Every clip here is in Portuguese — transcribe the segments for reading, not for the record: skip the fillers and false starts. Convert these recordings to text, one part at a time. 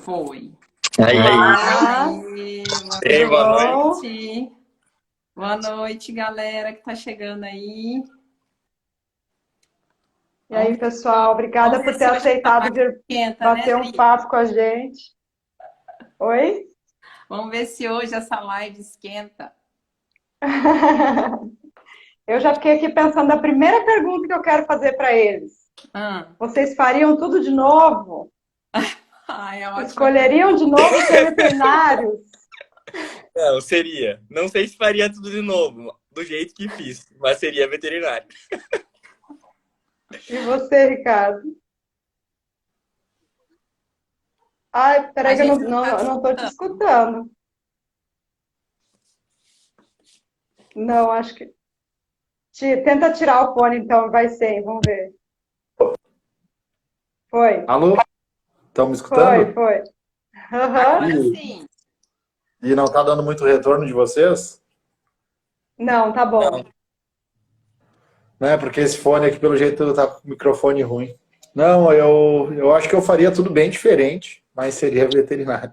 Foi. Aí, Olá, ei, tudo Boa boa bom? noite. noite. Boa noite, galera que tá chegando aí. E aí, Vamos, pessoal, obrigada vamos ver por ter se hoje essa aceitado live vir esquenta, né, bater um Dri? papo com a gente. Oi? Vamos ver se hoje essa live esquenta. Eu já fiquei aqui pensando na primeira pergunta que eu quero fazer para eles. Ah, Vocês fariam tudo de novo? ai, é ótima Escolheriam pergunta. de novo ser veterinários? Não, seria. Não sei se faria tudo de novo, do jeito que fiz, mas seria veterinário. E você, Ricardo? Ai, A peraí que eu gente não tá te não estou te escutando. escutando. Não, acho que... Tenta tirar o fone, então, vai sem, vamos ver. Foi, Alô? Estão me foi, escutando? foi. Aham. Agora E, sim. e não está dando muito retorno de vocês? Não, tá bom. Não, Né? Porque esse fone aqui, pelo jeito, tá com o microfone ruim. Não, eu acho que eu faria tudo bem diferente, mas seria veterinário.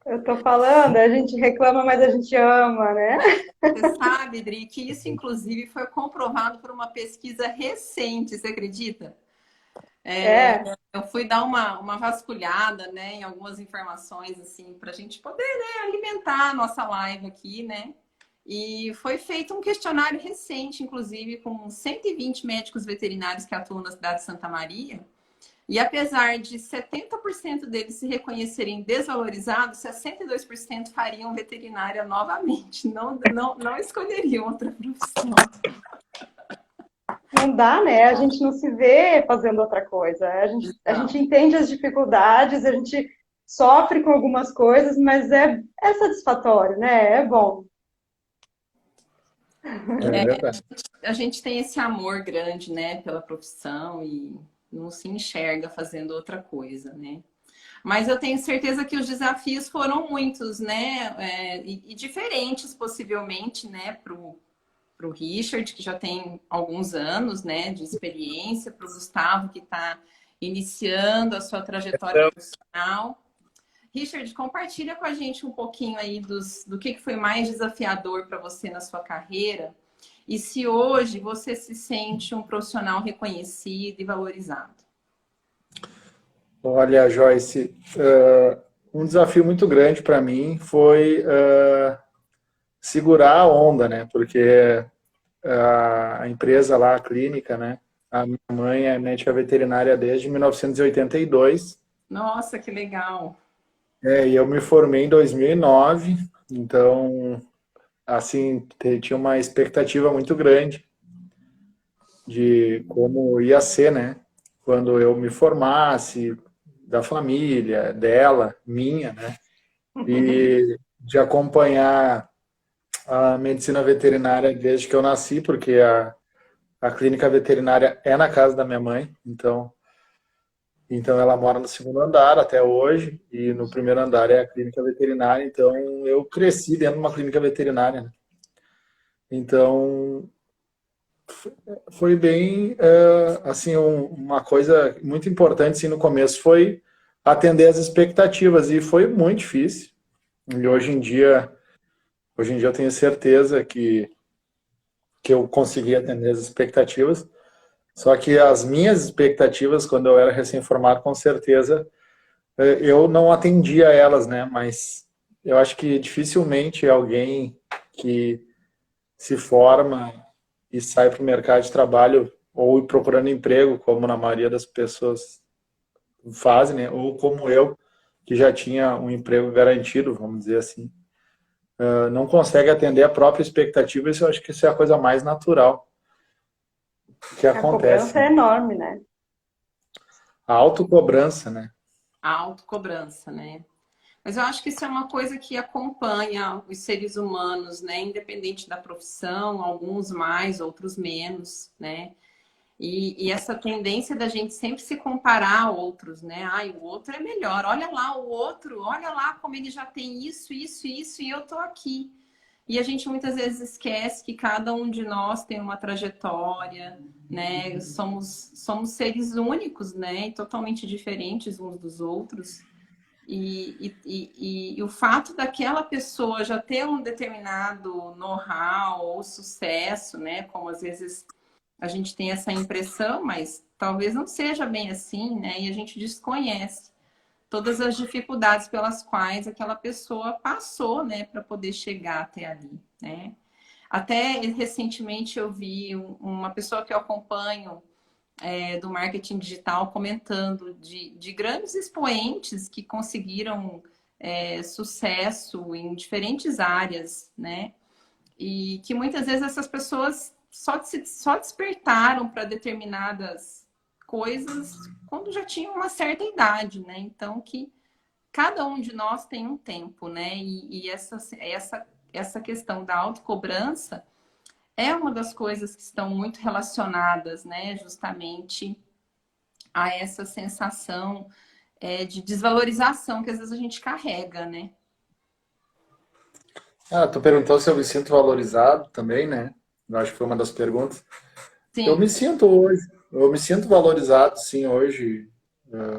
Eu tô falando, a gente reclama, mas a gente ama, né? Você sabe, Dri, que isso, inclusive, foi comprovado por uma pesquisa recente, você acredita? É, Eu fui dar uma vasculhada, né, em algumas informações, assim, para a gente poder, né, alimentar a nossa live aqui, né? E foi feito um questionário recente, inclusive, com 120 médicos veterinários que atuam na cidade de Santa Maria. E apesar de 70% deles se reconhecerem desvalorizados, 62% fariam veterinária novamente. Não escolheriam outra profissão. não dá, né? A gente não se vê fazendo outra coisa. A Não. gente entende as dificuldades, a gente sofre com algumas coisas, mas é satisfatório, né? É bom. É verdade. A gente tem esse amor grande, né, pela profissão e não se enxerga fazendo outra coisa, né? Mas eu tenho certeza que os desafios foram muitos, né? E diferentes, possivelmente, né, para o Richard, que já tem alguns anos, né, de experiência, para o Gustavo, que está iniciando a sua trajetória então, profissional. Richard, compartilha com a gente um pouquinho aí do que foi mais desafiador para você na sua carreira e se hoje você se sente um profissional reconhecido e valorizado. Olha, Joyce, um desafio muito grande para mim foi segurar a onda, né? Porque a empresa lá, a clínica, né? A minha mãe é médica veterinária desde 1982. Nossa, que legal! E eu me formei em 2009, então, assim, tinha uma expectativa muito grande de como ia ser, né? Quando eu me formasse, da família, dela, minha, né? E de acompanhar a medicina veterinária desde que eu nasci, porque a clínica veterinária é na casa da minha mãe, então ela mora no segundo andar até hoje, e no primeiro andar é a clínica veterinária, então eu cresci dentro de uma clínica veterinária, né? Então foi bem, assim, uma coisa muito importante assim, no começo foi atender as expectativas, e foi muito difícil. E hoje em dia eu tenho certeza que eu consegui atender as expectativas. Só que as minhas expectativas, quando eu era recém-formado, com certeza eu não atendia elas, né? Mas eu acho que dificilmente alguém que se forma e sai para o mercado de trabalho ou procurando emprego, como na maioria das pessoas fazem, né? Ou como eu, que já tinha um emprego garantido, vamos dizer assim, não consegue atender a própria expectativa. Isso eu acho que isso é a coisa mais natural que A acontece, cobrança é né? enorme, né? A autocobrança, né? A autocobrança, né? Mas eu acho que isso é uma coisa que acompanha os seres humanos, né? Independente da profissão, alguns mais, outros menos, né? E essa tendência da gente sempre se comparar a outros, né? Ai, o outro é melhor. Olha lá o outro, olha lá como ele já tem isso, e eu tô aqui. E a gente muitas vezes esquece que cada um de nós tem uma trajetória, né? Somos seres únicos, né? E totalmente diferentes uns dos outros. E o fato daquela pessoa já ter um determinado know-how ou sucesso, né? Como às vezes a gente tem essa impressão, mas talvez não seja bem assim, né? E a gente desconhece todas as dificuldades pelas quais aquela pessoa passou, né, para poder chegar até ali, né? Até recentemente eu vi uma pessoa que eu acompanho do marketing digital comentando de grandes expoentes que conseguiram sucesso em diferentes áreas, né? E que muitas vezes essas pessoas só despertaram para determinadas coisas quando já tinham uma certa idade, né? Então, que cada um de nós tem um tempo, né? E essa questão da autocobrança é uma das coisas que estão muito relacionadas, né? Justamente a essa sensação de desvalorização que às vezes a gente carrega, né? Tu perguntou se eu me sinto valorizado também, né? Eu acho que foi uma das perguntas. Eu Sim, me sinto hoje, eu me sinto valorizado, sim, hoje.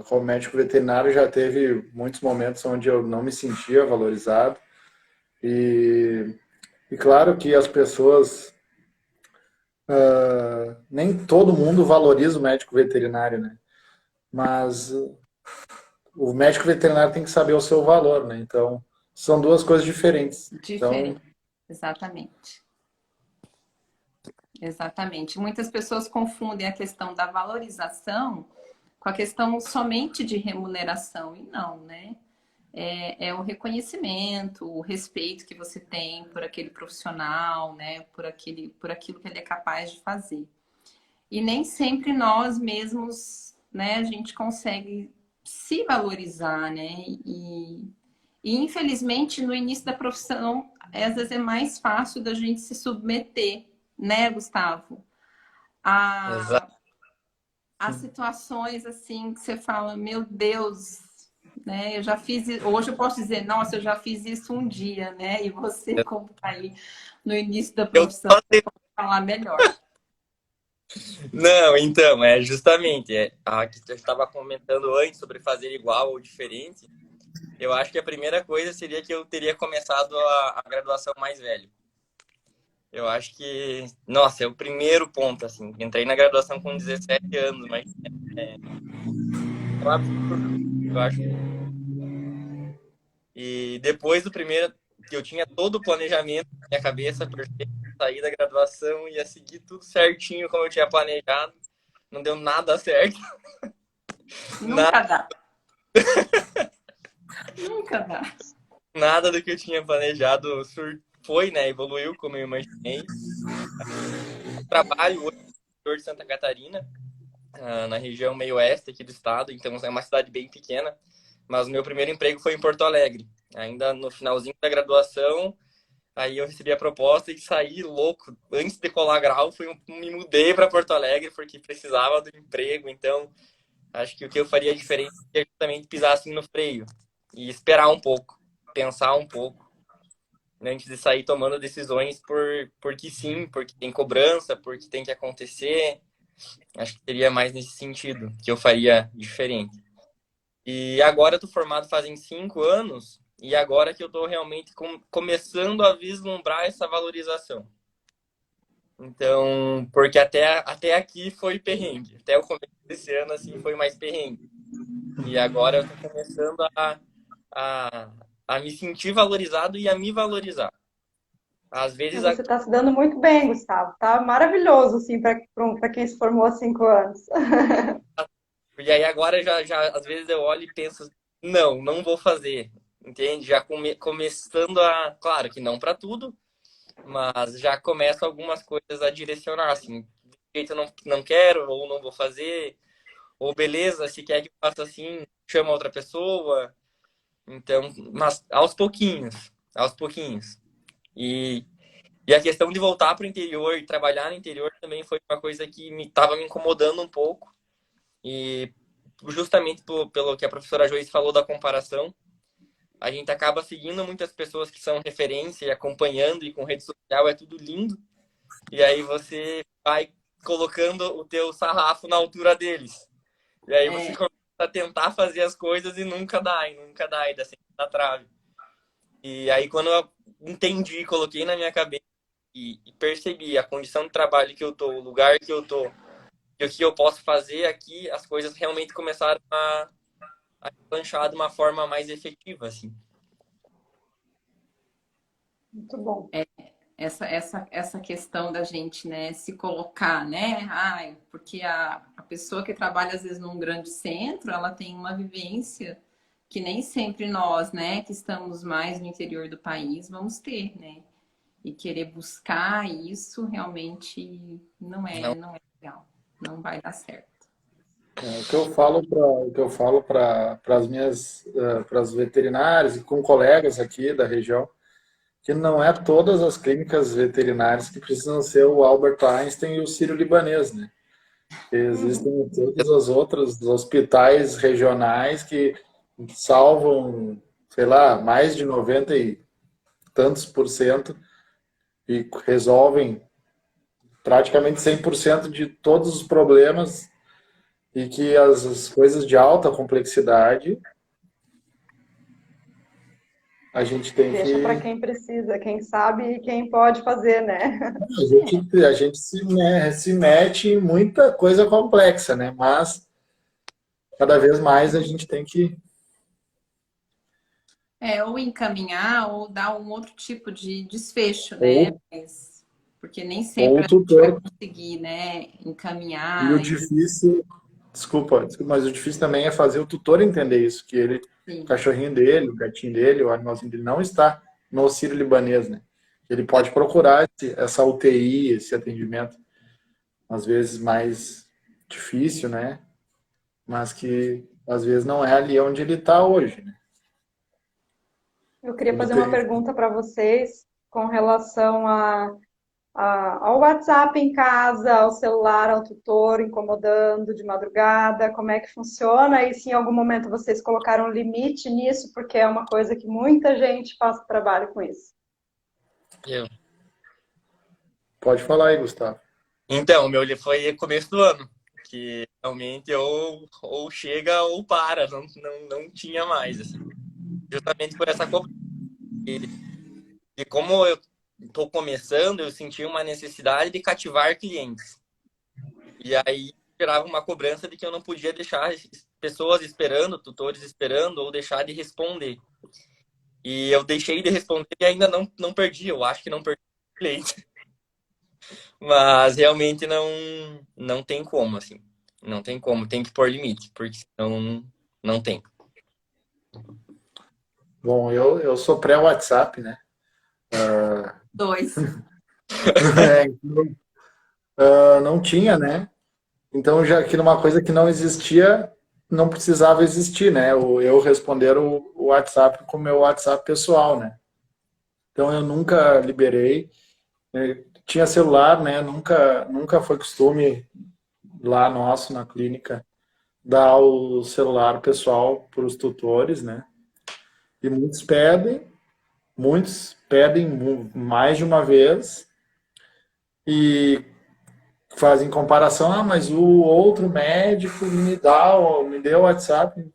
Como médico veterinário já teve muitos momentos onde eu não me sentia valorizado. E, e claro que as pessoas, nem todo mundo valoriza o médico veterinário, né? Mas o médico veterinário tem que saber o seu valor, né? Então, são duas coisas diferentes. Então, diferente. Exatamente. Exatamente. Muitas pessoas confundem a questão da valorização com a questão somente de remuneração, e não, né? É o reconhecimento, o respeito que você tem por aquele profissional, né? Por aquilo que ele é capaz de fazer. E nem sempre nós mesmos, né, a gente consegue se valorizar, né? E infelizmente no início da profissão, às vezes é mais fácil da gente se submeter, né, Gustavo? A, Exato. a situações assim que você fala, meu Deus, né? Eu já fiz, hoje eu posso dizer, nossa, eu já fiz isso um dia, né? E você, como tá aí no início da Eu profissão, só você pode falar melhor. Não, então, é justamente a que eu estava comentando antes sobre fazer igual ou diferente. Eu acho que a primeira coisa seria que eu teria começado a graduação mais velho. Eu acho que, nossa, é o primeiro ponto, assim. Entrei na graduação com 17 anos, mas é um absurdo, eu acho. E depois do primeiro, que eu tinha todo o planejamento na minha cabeça, perfeito, sair da graduação, ia seguir tudo certinho como eu tinha planejado. Não deu nada certo. Nunca dá. Nunca dá. Nada do que eu tinha planejado foi, né? Evoluiu como eu imaginei. Trabalho hoje no interior de Santa Catarina, na região meio oeste aqui do estado, então é uma cidade bem pequena. Mas o meu primeiro emprego foi em Porto Alegre. Ainda no finalzinho da graduação, aí eu recebi a proposta e saí louco. Antes de colar grau, me mudei para Porto Alegre porque precisava do emprego. Então, acho que o que eu faria diferente é justamente pisar assim no freio e esperar um pouco, pensar um pouco, né, antes de sair tomando decisões porque sim, porque tem cobrança, porque tem que acontecer. Acho que seria mais nesse sentido que eu faria diferente. E agora eu tô formado fazem 5 anos e agora que eu tô realmente começando a vislumbrar essa valorização. Então, porque até aqui foi perrengue. Até o começo desse ano, assim, foi mais perrengue. E agora eu tô começando a, a me sentir valorizado e a me valorizar. Às vezes, Você está se dando muito bem, Gustavo. Tá maravilhoso, assim, para quem se formou há 5 anos. e aí agora às vezes eu olho e penso, não vou fazer. Entende? Já começando claro que não para tudo, mas já começo algumas coisas a direcionar, assim, de jeito eu não quero, ou não vou fazer, ou beleza, se quer que eu faça assim, chama outra pessoa. Então, mas aos pouquinhos, aos pouquinhos. E, e a questão de voltar para o interior e trabalhar no interior também foi uma coisa que estava me incomodando um pouco. E justamente pelo que a professora Joyce falou da comparação, a gente acaba seguindo muitas pessoas que são referência e acompanhando, e com rede social é tudo lindo. E aí você vai colocando o teu sarrafo na altura deles. E aí você começa a tentar fazer as coisas e nunca dá, e dá sempre na trave. E aí quando eu entendi, coloquei na minha cabeça e percebi a condição de trabalho que eu tô, o lugar que eu tô, e o que eu posso fazer aqui, as coisas realmente começaram a lanchar de uma forma mais efetiva, assim. Muito bom. Essa questão da gente, né, se colocar, né? Ai, porque a pessoa que trabalha, às vezes, num grande centro, ela tem uma vivência que nem sempre nós, né, que estamos mais no interior do país, vamos ter, né? E querer buscar isso realmente não é legal. Não vai dar certo. O que eu falo para as minhas para os veterinários e com colegas aqui da região, que não é todas as clínicas veterinárias que precisam ser o Albert Einstein e o Sírio-Libanês, né? Existem todos os outros hospitais regionais que salvam, sei lá, mais de 90 e tantos por cento e resolvem praticamente 100% de todos os problemas, e que as coisas de alta complexidade a gente tem Deixa para que... quem precisa, quem sabe e quem pode fazer, né? A gente se mete em muita coisa complexa, né? Mas cada vez mais a gente tem que... Ou encaminhar ou dar um outro tipo de desfecho, né? Porque nem sempre Ou o a gente vai tutor. conseguir, né, E encaminhar. o difícil... Desculpa, mas o difícil também é fazer o tutor entender isso, que ele, o cachorrinho dele, o gatinho dele, o animalzinho dele não está no Sírio-Libanês, né? Ele pode procurar essa UTI, esse atendimento, às vezes mais difícil, né? Mas que às vezes não é ali onde ele está hoje, né? Eu queria fazer uma pergunta para vocês com relação ao WhatsApp em casa, ao celular, ao tutor incomodando de madrugada, como é que funciona e se em algum momento vocês colocaram limite nisso, porque é uma coisa que muita gente passa trabalho com isso. Pode falar aí, Gustavo. Então, o meu foi começo do ano, que realmente ou chega ou para, não tinha mais, assim. Justamente por essa cobrança. E como eu estou começando, eu senti uma necessidade de cativar clientes. E aí gerava uma cobrança de que eu não podia deixar pessoas esperando, tutores esperando, ou deixar de responder. E eu deixei de responder e ainda não perdi, eu acho que não perdi o cliente. Mas realmente não tem como, assim. Não tem como, tem que pôr limite, porque senão não tem. Bom, eu sou pré-WhatsApp, né? Dois. Não tinha, né? Então, já que numa coisa que não existia, não precisava existir, né? Eu responder o WhatsApp com o meu WhatsApp pessoal, né? Então, eu nunca liberei. Tinha celular, né? Nunca foi costume lá nosso, na clínica, dar o celular pessoal para os tutores, né? E muitos pedem mais de uma vez e fazem comparação, mas o outro médico me deu o WhatsApp,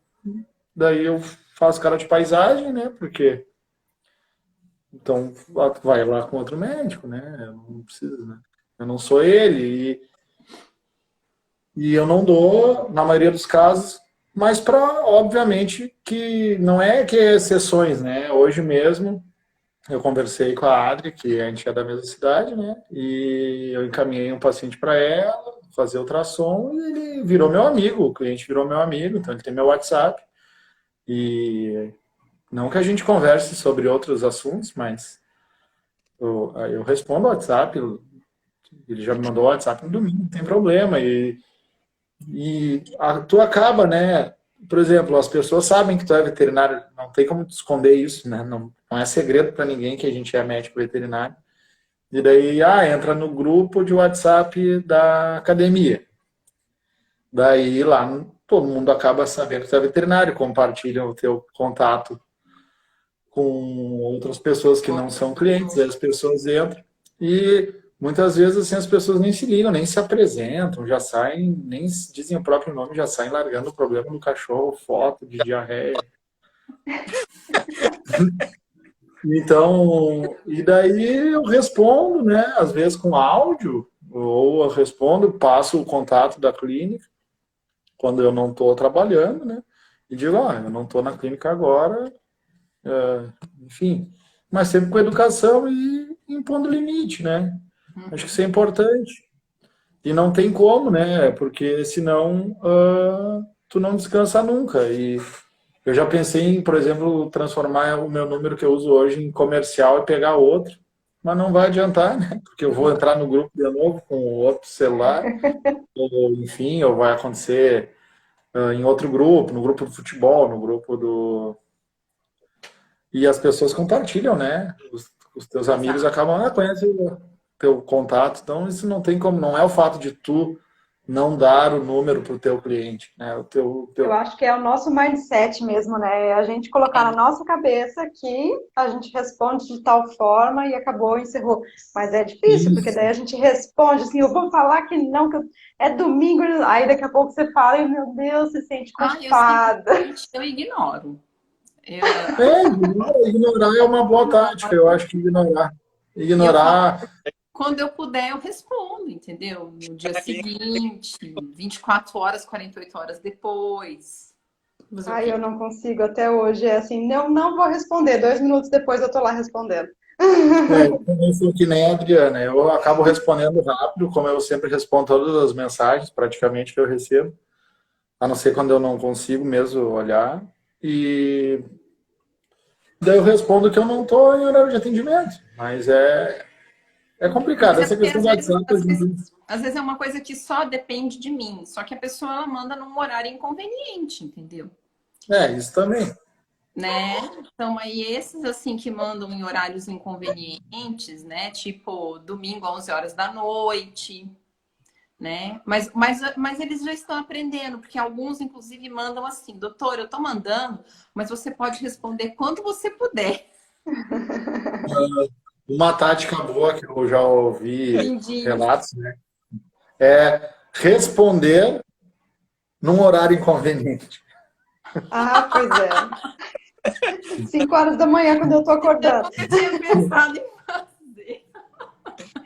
daí eu faço cara de paisagem, né? Porque então vai lá com outro médico, né? Eu não preciso, né? Eu não sou ele e eu não dou, na maioria dos casos, mas para, obviamente, que não é que é exceções, né? Hoje mesmo eu conversei com a Adri, que a gente é da mesma cidade, né? E eu encaminhei um paciente para ela fazer ultrassom e ele virou meu amigo, o cliente virou meu amigo, então ele tem meu WhatsApp. E não que a gente converse sobre outros assuntos, mas eu respondo o WhatsApp, ele já me mandou o WhatsApp no domingo, não tem problema. Tu acaba, né? Por exemplo, as pessoas sabem que tu é veterinário, não tem como esconder isso, né? Não é segredo para ninguém que a gente é médico veterinário. E daí, entra no grupo de WhatsApp da academia. Daí lá todo mundo acaba sabendo que tu é veterinário, compartilham o teu contato com outras pessoas que não são clientes, aí as pessoas entram e muitas vezes assim, as pessoas nem se ligam, nem se apresentam, já saem, nem dizem o próprio nome, já saem largando o problema do cachorro, foto de diarreia. Então, e daí eu respondo, né? Às vezes com áudio, ou eu respondo, passo o contato da clínica, quando eu não estou trabalhando, né? E digo, eu não estou na clínica agora, enfim. Mas sempre com educação e impondo limite, né? Acho que isso é importante. E não tem como, né? Porque senão tu não descansa nunca. E eu já pensei em, por exemplo, transformar o meu número que eu uso hoje em comercial e pegar outro, mas não vai adiantar, né? Porque eu vou entrar no grupo de novo com outro celular, ou enfim, ou vai acontecer em outro grupo, no grupo do futebol, no grupo do... E as pessoas compartilham, né? Os teus amigos acabam, conhecem o teu contato, então isso não tem como, não é o fato de tu não dar o número para o teu cliente, né? Eu acho que é o nosso mindset mesmo, né? A gente colocar na nossa cabeça que a gente responde de tal forma e acabou, encerrou. Mas é difícil, porque daí a gente responde assim, eu vou falar que não, que é domingo, aí daqui a pouco você fala e, meu Deus, se sente culpada. Eu ignoro. Ignorar é uma boa tática, eu acho que ignorar... Quando eu puder, eu respondo, entendeu? No dia seguinte, 24 horas, 48 horas depois. Eu não consigo até hoje. É assim, não vou responder. 2 minutos depois eu tô lá respondendo. Eu também sou que nem a Adriana. Eu acabo respondendo rápido, como eu sempre respondo todas as mensagens, praticamente, que eu recebo. A não ser quando eu não consigo mesmo olhar. E daí eu respondo que eu não estou em horário de atendimento. Mas é complicado, essa questão do WhatsApp. Às vezes é uma coisa que só depende de mim, só que a pessoa ela manda num horário inconveniente, entendeu? Isso também. Né? Então, aí esses assim que mandam em horários inconvenientes, né? Tipo, domingo, 11 horas da noite, né? Mas eles já estão aprendendo, porque alguns, inclusive, mandam assim, doutor, eu tô mandando, mas você pode responder quando você puder. Uma tática boa que eu já ouvi relatos, né? É responder num horário inconveniente. Pois é. 5 horas da manhã, quando eu tô acordando. Eu tinha pensado em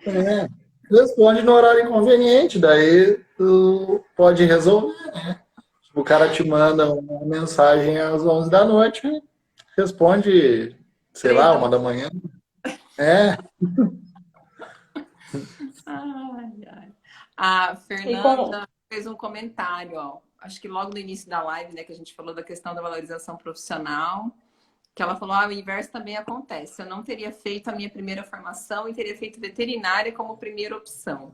fazer. Responde no horário inconveniente, daí tu pode resolver, né? O cara te manda uma mensagem às 11 da noite, responde, sei lá, 1 da manhã. A Fernanda fez um comentário, ó. Acho que logo no início da live, né, que a gente falou da questão da valorização profissional, que ela falou, o inverso também acontece. Eu não teria feito a minha primeira formação e teria feito veterinária como primeira opção.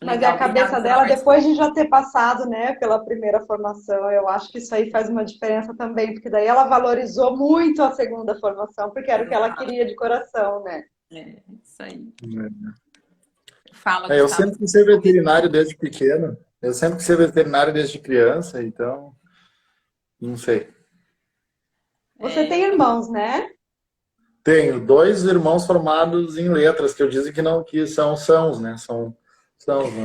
Mas é a cabeça dela, depois de já ter passado, né, pela primeira formação, eu acho que isso aí faz uma diferença também, porque daí ela valorizou muito a segunda formação, porque era o que ela queria de coração, né? Isso aí. Eu sempre quis ser veterinário desde pequeno. Eu sempre quis ser veterinário desde criança, então, não sei. Você tem irmãos, né? Tenho 2 irmãos formados em letras, que eu disse que são sãos, né? São,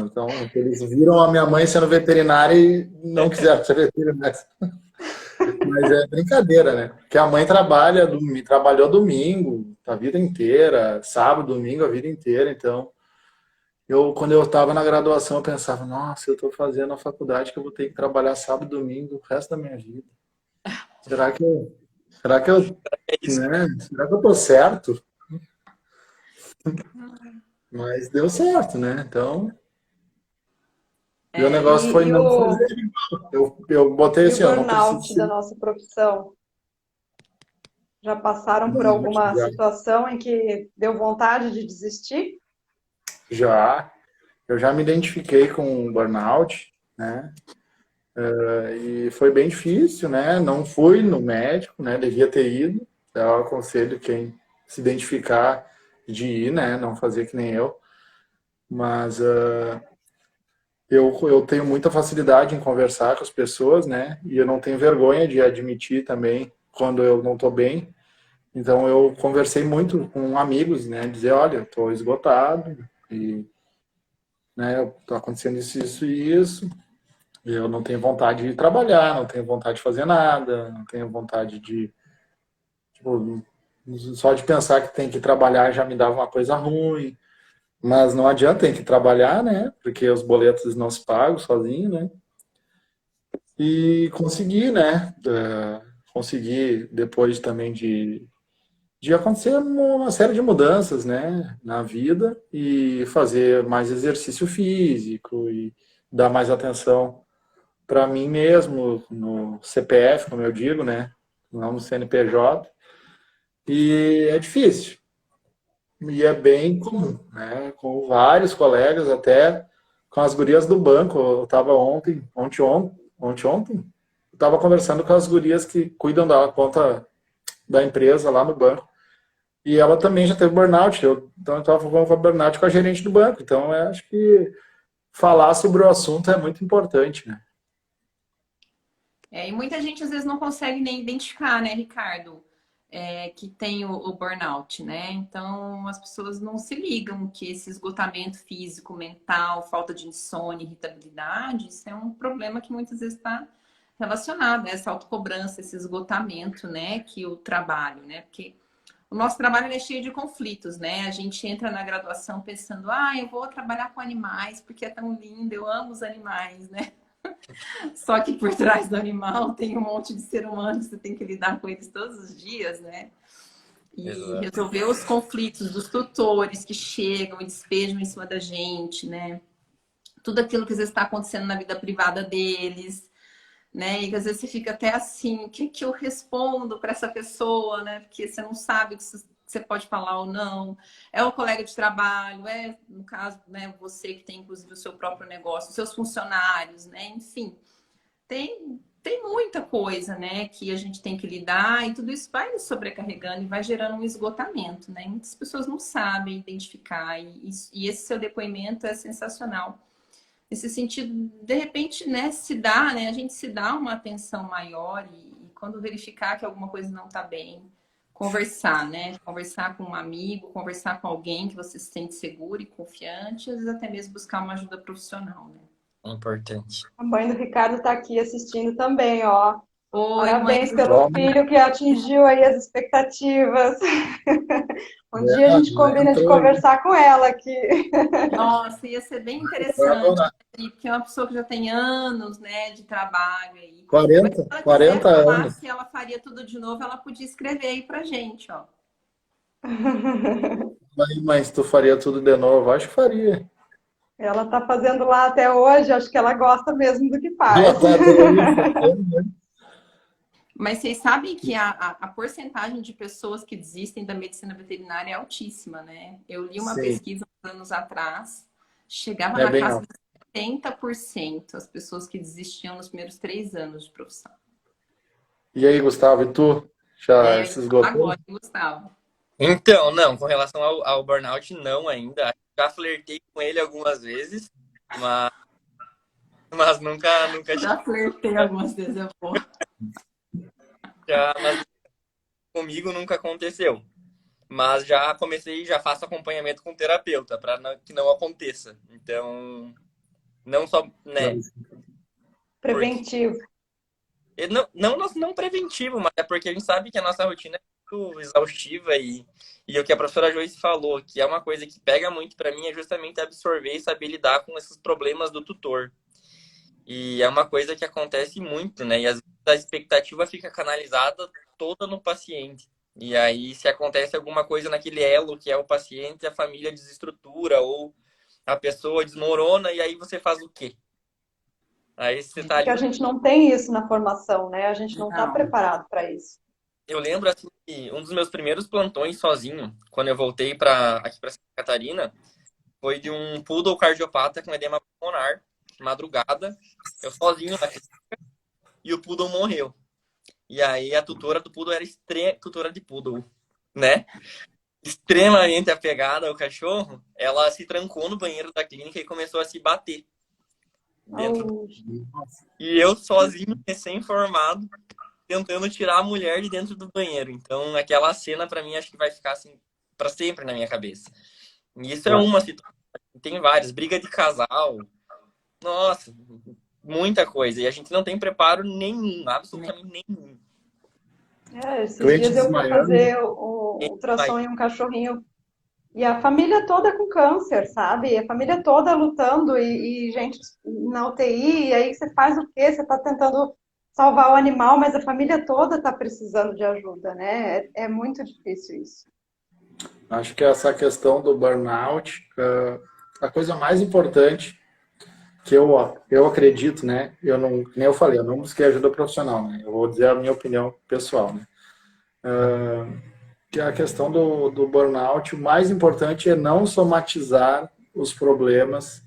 então, eles viram a minha mãe sendo veterinária e não quiseram ser veterinária. Mas é brincadeira, né? Porque a mãe trabalhou domingo a vida inteira, sábado, domingo a vida inteira, então... Quando eu estava na graduação, eu pensava, nossa, eu estou fazendo a faculdade que eu vou ter que trabalhar sábado e domingo o resto da minha vida. Será que eu estou certo? Mas deu certo, né? Então, meu negócio foi não fazer igual. Eu botei assim, o burnout da nossa profissão? Já passaram por alguma situação em que deu vontade de desistir? Eu já me identifiquei com burnout, né? E foi bem difícil, né? Não fui no médico, né? Devia ter ido. Eu aconselho quem se identificar de ir, né? Não fazer que nem eu. Mas eu tenho muita facilidade em conversar com as pessoas, né? E eu não tenho vergonha de admitir também quando eu não estou bem. Então eu conversei muito com amigos, né? Dizer, olha, estou esgotado e, né, está acontecendo isso e isso. Eu não tenho vontade de trabalhar, não tenho vontade de fazer nada, não tenho vontade de, tipo, só de pensar que tem que trabalhar já me dava uma coisa ruim. Mas não adianta, tem que trabalhar, né? Porque os boletos não se pagam sozinho, né? E consegui, né? Consegui, depois também de acontecer uma série de mudanças, né? Na vida e fazer mais exercício físico e dar mais atenção para mim mesmo, no CPF, como eu digo, né? Não no CNPJ. E é difícil. E é bem comum, né? Com vários colegas, até com as gurias do banco. Eu estava ontem, eu estava conversando com as gurias que cuidam da conta da empresa lá no banco. E ela também já teve burnout. Então eu estava falando com burnout com a gerente do banco. Então eu acho que falar sobre o assunto é muito importante, né? E muita gente às vezes não consegue nem identificar, né, Ricardo, que tem o burnout, né? Então as pessoas não se ligam que esse esgotamento físico, mental, falta de insônia, irritabilidade, isso é um problema que muitas vezes está relacionado a essa autocobrança, esse esgotamento, né, que o trabalho, né? Porque o nosso trabalho é cheio de conflitos, né? A gente entra na graduação pensando, eu vou trabalhar com animais porque é tão lindo, eu amo os animais, né? Só que por trás do animal tem um monte de ser humano que você tem que lidar com eles todos os dias, né? E Exato. resolver os conflitos dos tutores que chegam e despejam em cima da gente, né? Tudo aquilo que às vezes está acontecendo na vida privada deles, né? E que às vezes você fica até assim, o que eu respondo para essa pessoa, né? Porque você não sabe o que você pode falar ou não. É o colega de trabalho, no caso, né, você que tem inclusive o seu próprio negócio, os seus funcionários, né? Enfim, tem muita coisa, né, que a gente tem que lidar e tudo isso vai nos sobrecarregando e vai gerando um esgotamento, né? Muitas pessoas não sabem identificar e esse seu depoimento é sensacional. Nesse sentido, de repente, né, a gente se dá uma atenção maior e quando verificar que alguma coisa não está bem, conversar, né? Conversar com um amigo, conversar com alguém que você se sente seguro e confiante, às vezes até mesmo buscar uma ajuda profissional, né? Importante. A mãe do Ricardo está aqui assistindo também, ó. Oi, Parabéns mãe. pelo filho que atingiu aí as expectativas. Um dia a gente combina de conversar com ela aqui. Nossa, ia ser bem interessante, porque é uma pessoa que já tem anos, né, de trabalho aí. 40 anos. Se ela faria tudo de novo, ela podia escrever aí pra gente, ó. Mas tu faria tudo de novo? Acho que faria. Ela está fazendo lá até hoje, acho que ela gosta mesmo do que faz. Ela tá doida. Mas vocês sabem que a porcentagem de pessoas que desistem da medicina veterinária é altíssima, né? Eu li uma Sim. pesquisa uns anos atrás, chegava É na bem casa alto. de 70% as pessoas que desistiam nos primeiros 3 anos de profissão. E aí, Gustavo, e tu? Já se esgotou? Agora, Gustavo. Então, não, com relação ao burnout, não ainda. Já flertei com ele algumas vezes, mas nunca Já flertei algumas vezes, eu vou. mas comigo nunca aconteceu. Mas já faço acompanhamento com terapeuta para que não aconteça. Então, não só, né? Preventivo. Não preventivo, mas é porque a gente sabe que a nossa rotina é muito exaustiva e o que a professora Joyce falou, que é uma coisa que pega muito para mim, é justamente absorver e saber lidar com esses problemas do tutor. E é uma coisa que acontece muito, né? E às vezes a expectativa fica canalizada toda no paciente. E aí, se acontece alguma coisa naquele elo que é o paciente, a família desestrutura ou a pessoa desmorona, e aí você faz o quê? Aí você tá ali. Porque a gente não tem isso na formação, né? A gente não está preparado para isso. Eu lembro, assim, que um dos meus primeiros plantões sozinho, quando eu voltei aqui para Santa Catarina, foi de um poodle cardiopata com edema pulmonar, madrugada, eu sozinho na clínica, e o poodle morreu. E aí a tutora do poodle era tutora de poodle, né? Extremamente apegada ao cachorro, ela se trancou no banheiro da clínica e começou a se bater dentro. E eu sozinho, recém-formado, tentando tirar a mulher de dentro do banheiro. Então, aquela cena, pra mim, acho que vai ficar assim pra sempre na minha cabeça. E isso é uma situação. Tem várias. Briga de casal. Nossa, muita coisa. E a gente não tem preparo nenhum, absolutamente nenhum. Esses Doente dias eu fui desmaiando. fazer o ultrassom em um cachorrinho e a família toda com câncer, sabe? A família toda lutando e gente na UTI, e aí você faz o quê? Você está tentando salvar o animal, mas a família toda está precisando de ajuda, né? É muito difícil isso. Acho que essa questão do burnout, a coisa mais importante que eu acredito, né? Eu não, nem eu falei, eu não busquei ajuda profissional, né? Eu vou dizer a minha opinião pessoal, né? Que a questão do burnout, o mais importante é não somatizar os problemas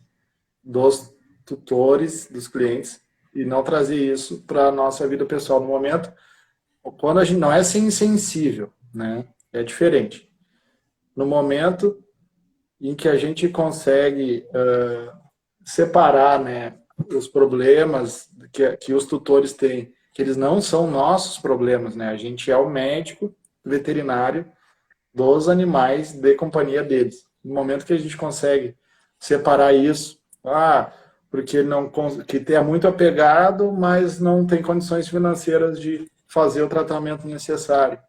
dos tutores, dos clientes, e não trazer isso para a nossa vida pessoal no momento, quando a gente não é ser insensível, né? É diferente. No momento em que a gente consegue separar, né, os problemas que os tutores têm, que eles não são nossos problemas, né? A gente é o médico veterinário dos animais de companhia deles. No momento que a gente consegue separar isso, porque ele não que é muito apegado, mas não tem condições financeiras de fazer o tratamento necessário,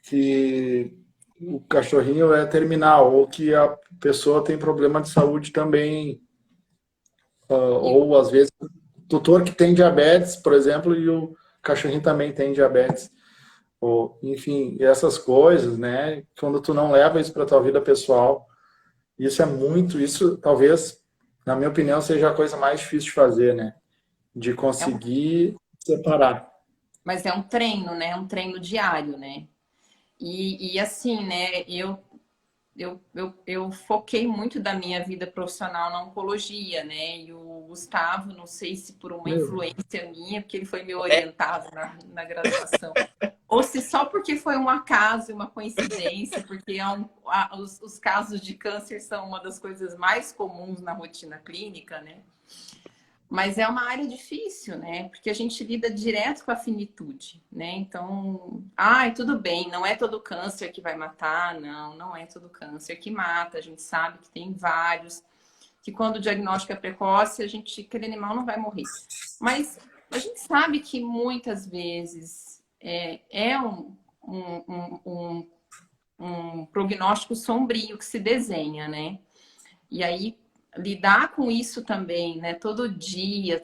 que o cachorrinho é terminal, ou que a pessoa tem problema de saúde também, ou às vezes o tutor que tem diabetes, por exemplo, e o cachorrinho também tem diabetes. Ou, enfim, essas coisas, né? Quando tu não leva isso para tua vida pessoal, isso talvez, na minha opinião, seja a coisa mais difícil de fazer, né? De conseguir separar. Mas é um treino, né? É um treino diário, né? E assim, né? Eu foquei muito da minha vida profissional na oncologia, né? E o Gustavo, não sei se por uma influência minha, porque ele foi meu orientado na graduação, ou se só porque foi um acaso, uma coincidência, porque os casos de câncer são uma das coisas mais comuns na rotina clínica, né? Mas é uma área difícil, né? Porque a gente lida direto com a finitude, né? Então, tudo bem, não é todo câncer que vai matar, não é todo câncer que mata. A gente sabe que tem vários, que quando o diagnóstico é precoce, aquele animal não vai morrer. Mas a gente sabe que muitas vezes é um prognóstico sombrio que se desenha, né? E aí, lidar com isso também, né? Todo dia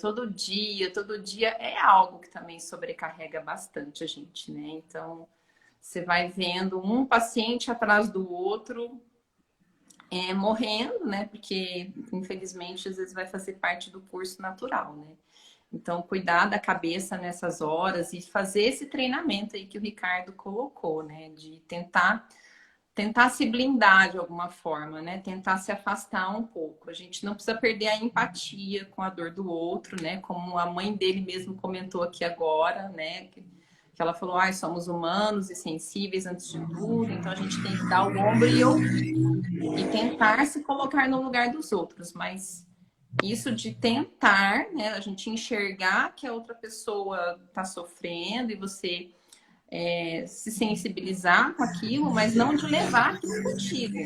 é algo que também sobrecarrega bastante a gente, né? Então, você vai vendo um paciente atrás do outro morrendo, né? Porque, infelizmente, às vezes vai fazer parte do curso natural, né? Então, cuidar da cabeça nessas horas e fazer esse treinamento aí que o Ricardo colocou, né? De tentar se blindar de alguma forma, né? Tentar se afastar um pouco. A gente não precisa perder a empatia com a dor do outro, né? Como a mãe dele mesmo comentou aqui agora, né? Que ela falou, somos humanos e sensíveis antes de tudo, então a gente tem que dar o ombro e ouvir. E tentar se colocar no lugar dos outros. Mas isso de tentar, né? A gente enxergar que a outra pessoa está sofrendo e você se sensibilizar com aquilo, mas não de levar aquilo contigo,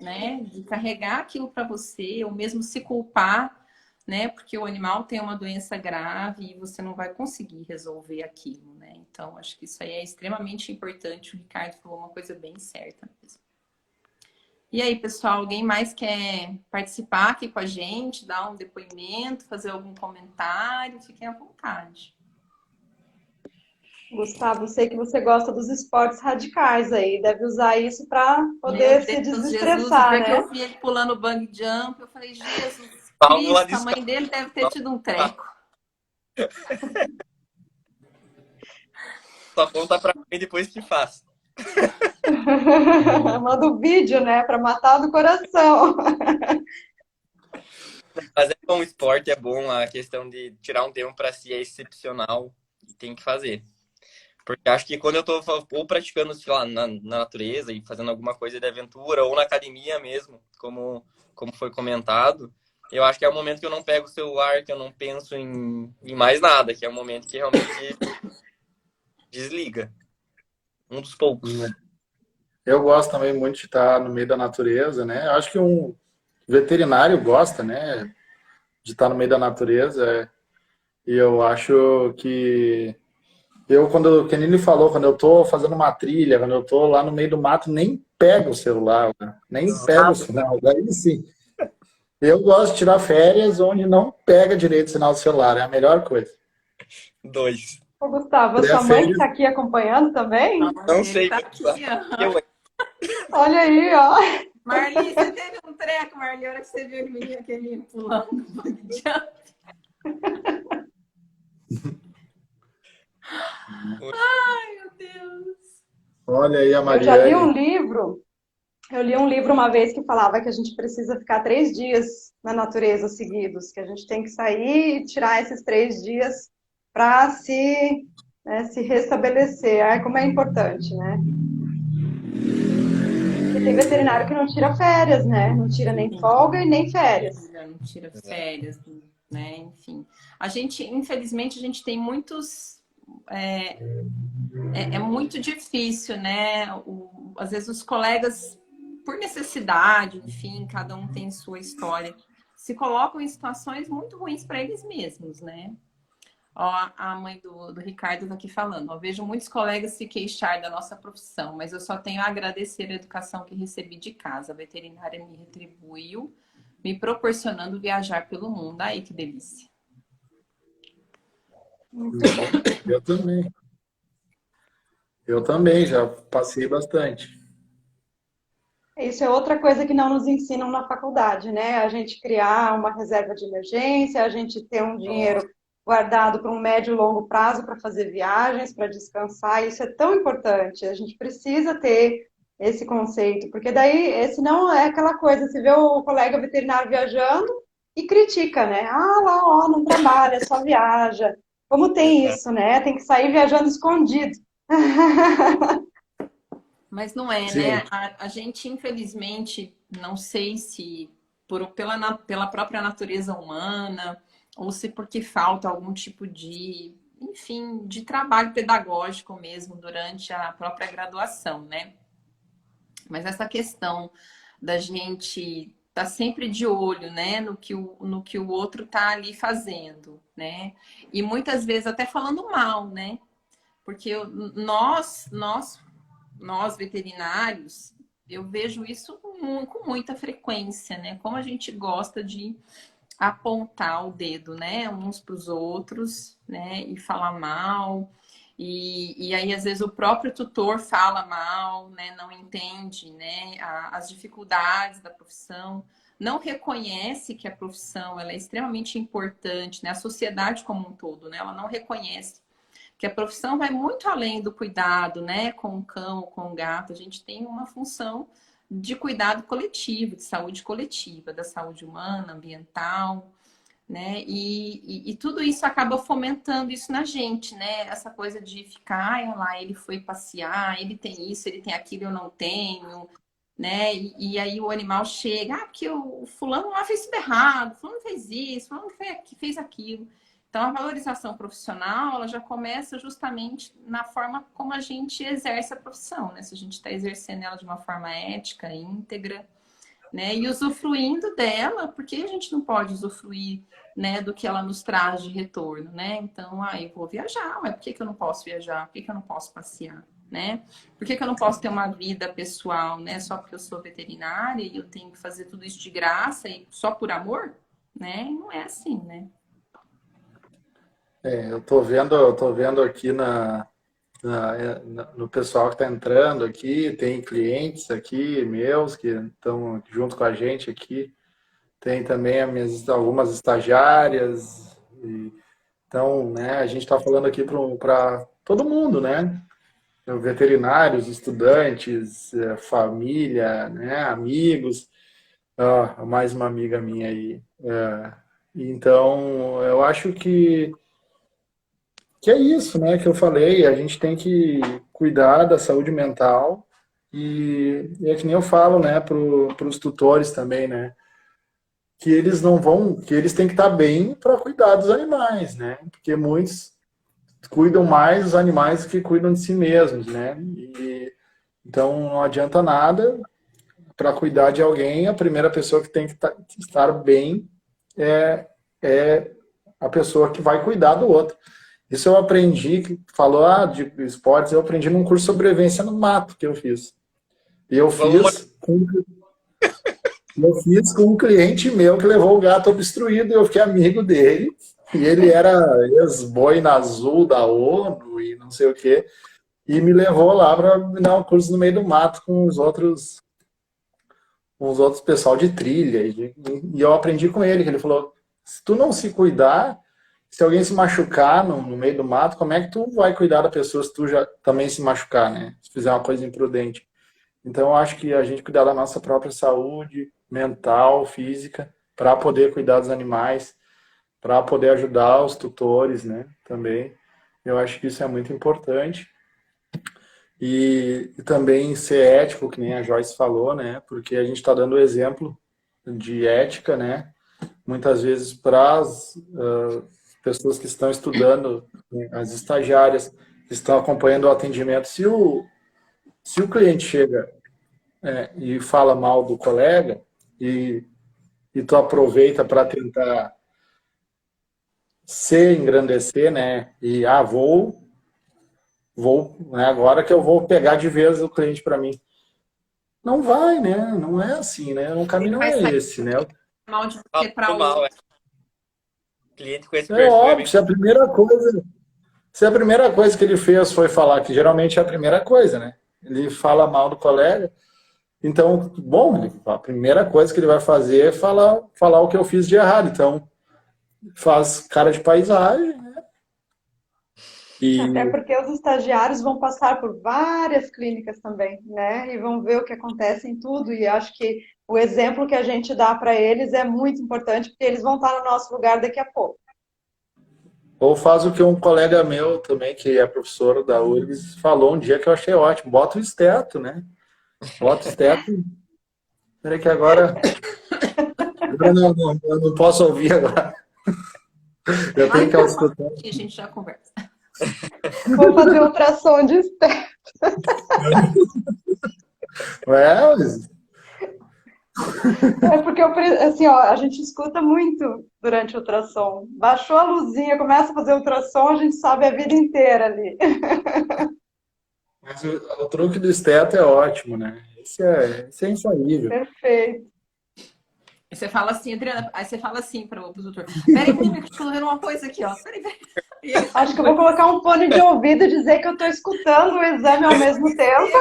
né? De carregar aquilo para você, ou mesmo se culpar, né? Porque o animal tem uma doença grave e você não vai conseguir resolver aquilo, né? Então, acho que isso aí é extremamente importante. O Ricardo falou uma coisa bem certa mesmo. E aí, pessoal, alguém mais quer participar aqui com a gente, dar um depoimento, fazer algum comentário? Fiquem à vontade. Gustavo, sei que você gosta dos esportes radicais aí, deve usar isso para poder se desestressar, Jesus, né? eu vi ele pulando bang jump, eu falei, Jesus Válvula Cristo, de a mãe dele deve ter tido um treco. Só conta pra mim depois que faz. Manda um vídeo, né, para matar do coração. Mas é bom, o esporte é bom, a questão de tirar um tempo pra si é excepcional e tem que fazer. Porque acho que quando eu tô ou praticando, sei lá, na natureza e fazendo alguma coisa de aventura, ou na academia mesmo, como foi comentado, eu acho que é o momento que eu não pego o celular, que eu não penso em mais nada, que é o momento que realmente desliga. Um dos poucos. Eu gosto também muito de estar no meio da natureza, né? Eu acho que um veterinário gosta, né, de estar no meio da natureza. E eu acho que que nem ele falou, quando eu tô fazendo uma trilha, quando eu tô lá no meio do mato, nem pego o celular, né? Nem pego o sinal. Daí sim. Eu gosto de tirar férias onde não pega direito o sinal do celular, é a melhor coisa. 2. Ô, Gustavo, a Tirar sua mãe que férias. está aqui acompanhando também? Não Ele sei tá quem aqui, tá. ó. Eu, Olha aí, ó. Marli, você teve um treco, Marli, a hora que você viu o menino aquele pulando no bug jump. Ai, meu Deus. Olha aí a Eu já li um Mariane. livro, eu li um livro uma vez que falava que a gente precisa ficar 3 dias na natureza seguidos, que a gente tem que sair e tirar esses 3 dias para se restabelecer. Ai, como é importante, né? Porque tem veterinário que não tira férias, né? Não tira nem folga e nem férias. Não tira férias, né? Enfim. A gente, infelizmente, a gente tem muitos. É muito difícil, né? Às vezes os colegas, por necessidade, enfim, cada um tem sua história, se colocam em situações muito ruins para eles mesmos, né? Ó, a mãe do Ricardo está aqui falando. Eu vejo muitos colegas se queixar da nossa profissão, mas eu só tenho a agradecer a educação que recebi de casa. A veterinária me retribuiu, me proporcionando viajar pelo mundo. Aí, que delícia. Eu também. Eu também, já passei bastante. Isso é outra coisa que não nos ensinam na faculdade, né? A gente criar uma reserva de emergência, a gente ter um dinheiro guardado para um médio e longo prazo para fazer viagens, para descansar. Isso é tão importante. A gente precisa ter esse conceito, porque daí, senão é aquela coisa, você vê o colega veterinário viajando e critica, né? Ah, lá, ó, não trabalha, só viaja. Como tem isso, né? Tem que sair viajando escondido. Mas não é, Sim. né? A gente, infelizmente, não sei se pela própria natureza humana, ou se porque falta algum tipo de, enfim, de trabalho pedagógico mesmo durante a própria graduação, né? Mas essa questão da gente estar sempre de olho, né, no que o outro está ali fazendo, né? E muitas vezes até falando mal, né? Porque nós veterinários, eu vejo isso com muita frequência, né? Como a gente gosta de apontar o dedo, né? Uns para os outros, né? E falar mal. E aí, às vezes, o próprio tutor fala mal, né? Não entende, né? As dificuldades da profissão, não reconhece que a profissão ela é extremamente importante, né? A sociedade como um todo, né? Ela não reconhece que a profissão vai muito além do cuidado, né, com o cão, com o gato. A gente tem uma função de cuidado coletivo, de saúde coletiva, da saúde humana, ambiental, né? E tudo isso acaba fomentando isso na gente, né? Essa coisa de ficar, ai, olha lá, ele foi passear, ele tem isso, ele tem aquilo, eu não tenho, né? E aí o animal chega, porque o fulano lá fez tudo errado, fulano fez isso, fulano fez aquilo. Então, a valorização profissional, ela já começa justamente na forma como a gente exerce a profissão, né? Se a gente está exercendo ela de uma forma ética, íntegra, né? E usufruindo dela, porque a gente não pode usufruir, né, do que ela nos traz de retorno, né? Então, eu vou viajar, mas por que eu não posso viajar? Por que eu não posso passear, né? Por que eu não posso ter uma vida pessoal, né? Só porque eu sou veterinária e eu tenho que fazer tudo isso de graça e só por amor, né? Não é assim, né? Eu tô vendo aqui no pessoal que está entrando aqui, tem clientes aqui meus que estão junto com a gente aqui, tem também algumas estagiárias, então, né, a gente está falando aqui para todo mundo, né? Veterinários, estudantes, família, né, amigos, mais uma amiga minha aí. Então, eu acho que é isso, né, que eu falei, a gente tem que cuidar da saúde mental e é que nem eu falo, né, para os tutores também, né, que eles não vão, que eles têm que estar bem para cuidar dos animais, né, porque muitos cuidam mais dos animais que cuidam de si mesmos, né? Então não adianta nada para cuidar de alguém, a primeira pessoa que tem que estar bem é a pessoa que vai cuidar do outro. Isso eu aprendi, que falou de esportes, eu aprendi num curso de sobrevivência no mato que eu fiz. E eu fiz com um cliente meu que levou o gato obstruído, e eu fiquei amigo dele, e ele era ex-boina azul da ONU e não sei o quê, e me levou lá para me dar um curso no meio do mato com os outros pessoal de trilha, e eu aprendi com ele, que ele falou, se tu não se cuidar, se alguém se machucar no meio do mato, como é que tu vai cuidar da pessoa se tu já também se machucar, né? Se fizer uma coisa imprudente. Então, eu acho que a gente cuidar da nossa própria saúde mental, física, para poder cuidar dos animais, para poder ajudar os tutores, né? Também. Eu acho que isso é muito importante. E também ser ético, que nem a Joyce falou, né? Porque a gente está dando exemplo de ética, né? Muitas vezes para as pessoas que estão estudando, né? As estagiárias que estão acompanhando o atendimento. Se o cliente chega e fala mal do colega e tu aproveita para tentar se engrandecer, né? E né, agora que eu vou pegar de vez o cliente para mim. Não vai, né? Não é assim, né? O caminho não Vai é sair esse, né? mal de você para o Mal, outro. Cliente com esse É perfil é óbvio, bem. se a primeira coisa que ele fez foi falar, que geralmente é a primeira coisa, né? Ele fala mal do colega, então, bom, a primeira coisa que ele vai fazer é falar o que eu fiz de errado. Então, faz cara de paisagem, né? Até E porque os estagiários vão passar por várias clínicas também, né? E vão ver o que acontece em tudo. E acho que o exemplo que a gente dá para eles é muito importante, porque eles vão estar no nosso lugar daqui a pouco. ou faz o que um colega meu também, que é professor da URGS, falou um dia que eu achei ótimo. Bota o esteto, né? Bota o esteto. Peraí que agora eu não posso ouvir agora. Eu tenho que escutar. A gente já conversa. Vou fazer ultrassom de estética. Mas É porque assim, ó, a gente escuta muito durante o ultrassom. Baixou a luzinha, começa a fazer ultrassom, a gente sabe a vida inteira ali. Mas o truque do esteto é ótimo, né? Esse é infalível. Perfeito. Aí você fala assim, Adriana, aí você fala assim para o doutor, peraí, que eu tô vendo uma coisa aqui, ó. Peraí. E ele Acho que eu vou colocar um fone de ouvido e dizer que eu estou escutando o exame ao mesmo tempo.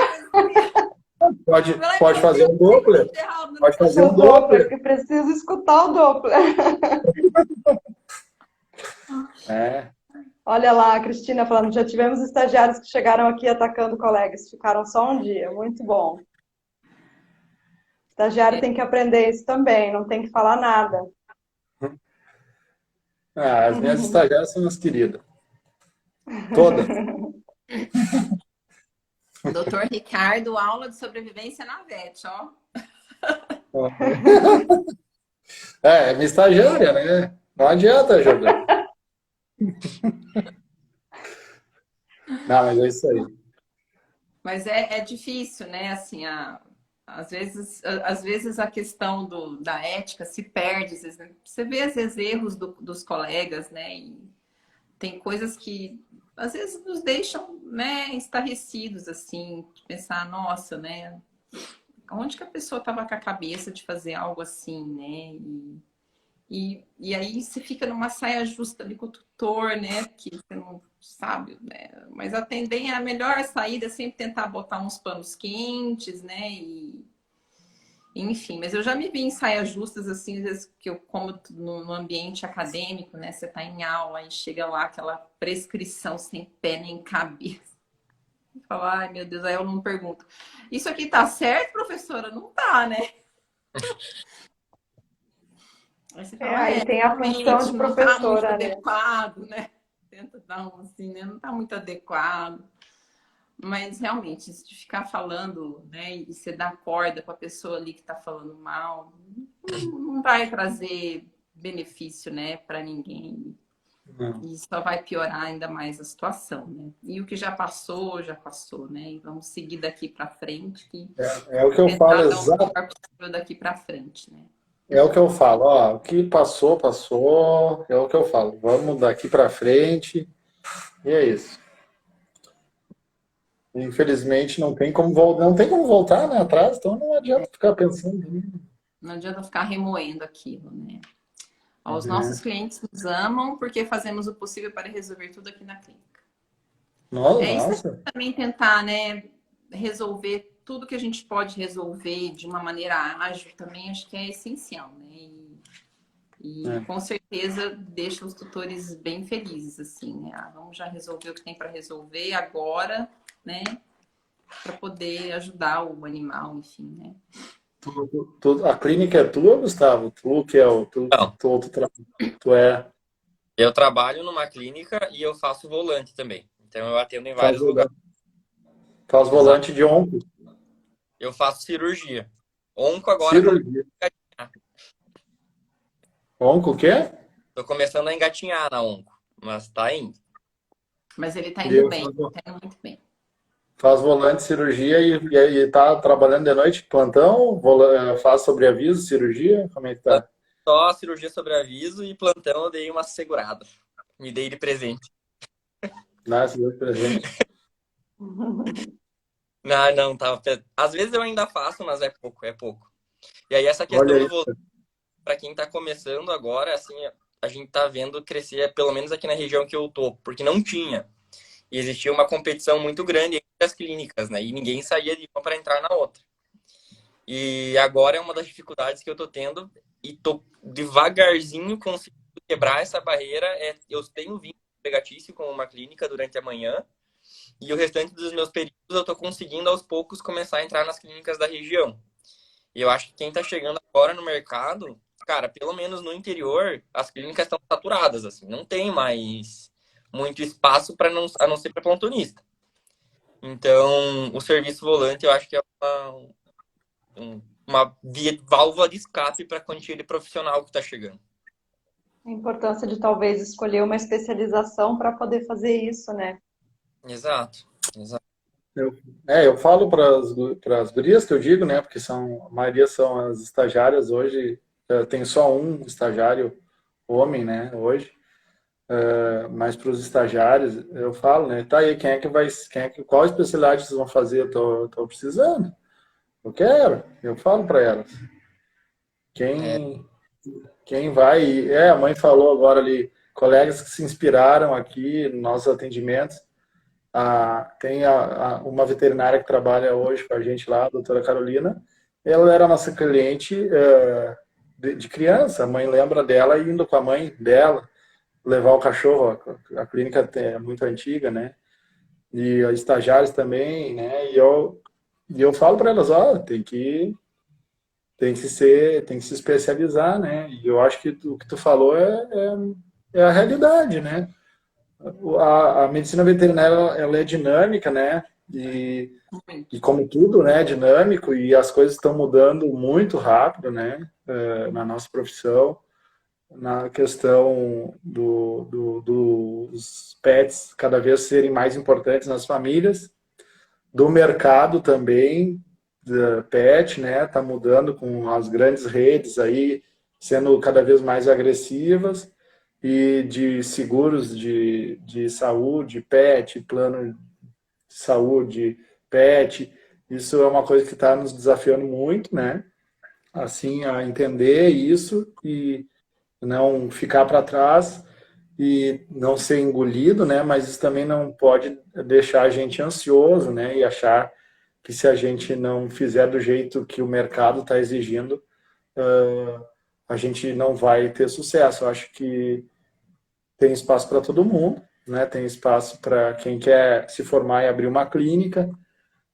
Pode fazer um Doppler. Pode fazer O um Doppler, Doppler. que preciso escutar o Doppler. É. Olha lá, a Cristina falando, já tivemos estagiários que chegaram aqui atacando colegas, ficaram só um dia, muito bom. Estagiário tem que aprender isso também, não tem que falar nada. As minhas estagiárias são as queridas. Todas. Doutor Ricardo, aula de sobrevivência na VET, ó. É minha estagiária, né? Não adianta ajudar. Não, mas é isso aí. Mas é difícil, né? Assim, às vezes a questão da ética se perde. Às vezes, né? Você vê, às vezes, erros dos colegas, né? E tem coisas que, às vezes, nos deixam, né, estarrecidos, assim, de pensar, nossa, né? Onde que a pessoa estava com a cabeça de fazer algo assim, né? E aí você fica numa saia justa ali com o tutor, né? Que você não sabe, né? Mas a melhor saída é sempre tentar botar uns panos quentes, né? Enfim, mas eu já me vi em saias justas, assim, às vezes que eu, como no ambiente acadêmico, né? Você tá em aula e chega lá aquela prescrição sem pé nem cabeça. Fala, ai meu Deus, aí eu não pergunto. Isso aqui tá certo, professora? Não tá, né? Aí você fala, Aí tem a função realmente de não tá muito professora, né? adequado, né? Tenta dar um assim, né? Não tá muito adequado. Mas realmente, se de ficar falando, né? E você dar corda com a pessoa ali que tá falando mal, não vai trazer benefício, né, para ninguém. E só vai piorar ainda mais a situação, né? E o que já passou, né? E vamos seguir daqui para frente, que É o que eu falo, tentar dar o exato. melhor possível daqui para frente, né? É o que eu falo, ó, o que passou, passou, é o que eu falo. Vamos daqui para frente, e é isso. Infelizmente não tem como voltar, né, atrás, então não adianta ficar pensando. Não adianta ficar remoendo aquilo, né? Os nossos Né? clientes nos amam porque fazemos o possível para resolver tudo aqui na clínica. Isso é Nossa, também tentar, né, resolver tudo que a gente pode resolver de uma maneira ágil também, acho que é essencial, né? E com certeza deixa os tutores bem felizes, assim, né? Vamos já resolver o que tem para resolver agora, né? Para poder ajudar o animal, enfim, né? a clínica é tua, Gustavo? Tu que é Não, tu é eu trabalho numa clínica e eu faço volante também. Então eu atendo em faz vários lugares. faz Exato. volante de onco, Eu faço cirurgia. Onco agora tá. cirurgia. Onco o quê? Tô começando a engatinhar na onco, mas tá indo. Mas ele tá E indo eu bem, tá indo muito bem. faz volante de cirurgia e tá trabalhando de noite, plantão, faz sobreaviso, cirurgia, como é que tá? Só cirurgia sobre aviso e plantão eu dei uma segurada. Me dei de presente. Nasce Deus presente. Não, não, tava. Às vezes eu ainda faço, mas é pouco, é pouco. E aí essa Olha questão aí. do volante, para quem tá começando agora, assim, a gente tá vendo crescer, pelo menos aqui na região que eu tô, porque não tinha. E existia uma competição muito grande entre as clínicas, né? E ninguém saía de uma para entrar na outra. E agora é uma das dificuldades que eu tô tendo e tô devagarzinho conseguindo quebrar essa barreira. Eu tenho vínculo empregatício com uma clínica durante a manhã e o restante dos meus períodos eu tô conseguindo aos poucos começar a entrar nas clínicas da região. E eu acho que quem tá chegando agora no mercado, cara, pelo menos no interior, as clínicas estão saturadas, assim, não tem mais muito espaço para a não ser para plantonista. Então, o serviço volante eu acho que é uma válvula de escape para aquele profissional que está chegando. A importância de talvez escolher uma especialização para poder fazer isso, né? Exato, exato. Eu falo para as gurias que eu digo, né? Porque a maioria são as estagiárias hoje. Tem só um estagiário homem, né? Hoje. Mas para os estagiários, eu falo, né? Tá aí, qual especialidade vocês vão fazer? Tô precisando. Eu quero. Eu falo para elas. É, Quem, quem vai. A mãe falou agora ali, colegas que se inspiraram aqui nos nossos atendimentos. Tem uma veterinária que trabalha hoje com a gente lá, a doutora Carolina. Ela era nossa cliente de criança. A mãe lembra dela indo com a mãe dela levar o cachorro. A clínica é muito antiga, né? E os estagiários também, né? E eu falo para elas, ó, tem que se especializar, né? E eu acho que o que tu falou é a realidade, né? A medicina veterinária ela é dinâmica, né? E como tudo, né, é dinâmico e as coisas estão mudando muito rápido, né? Na nossa profissão, na questão dos pets cada vez serem mais importantes nas famílias, do mercado também, da pet, né? Tá mudando com as grandes redes aí sendo cada vez mais agressivas e de seguros de saúde, pet, plano de saúde, pet. Isso é uma coisa que está nos desafiando muito, né? Assim, a entender isso e não ficar para trás e não ser engolido, né? Mas isso também não pode deixar a gente ansioso, né? E achar que se a gente não fizer do jeito que o mercado está exigindo, a gente não vai ter sucesso. Eu acho que tem espaço para todo mundo, né? Tem espaço para quem quer se formar e abrir uma clínica,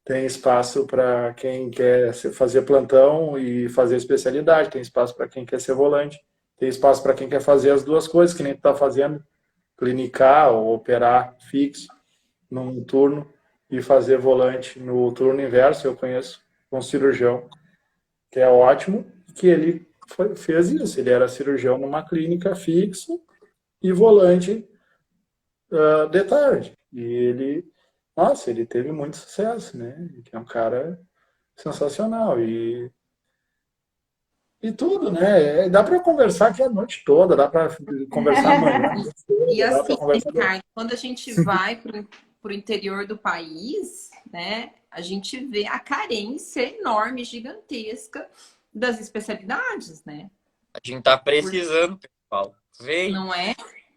tem espaço para quem quer fazer plantão e fazer especialidade, tem espaço para quem quer ser volante, tem espaço para quem quer fazer as duas coisas, que nem tu está fazendo, clinicar ou operar fixo num turno e fazer volante no turno inverso. Eu conheço um cirurgião que é ótimo, que ele fez isso, ele era cirurgião numa clínica fixo e volante de tarde. E ele teve muito sucesso, né? Ele é um cara sensacional. E tudo, né? Dá para conversar aqui a noite toda, dá para conversar amanhã, E dá para assim, conversar. Ricardo, quando a gente vai para o interior do país, né, a gente vê a carência enorme, gigantesca das especialidades, né? A gente tá precisando, pessoal. Vem. Não é?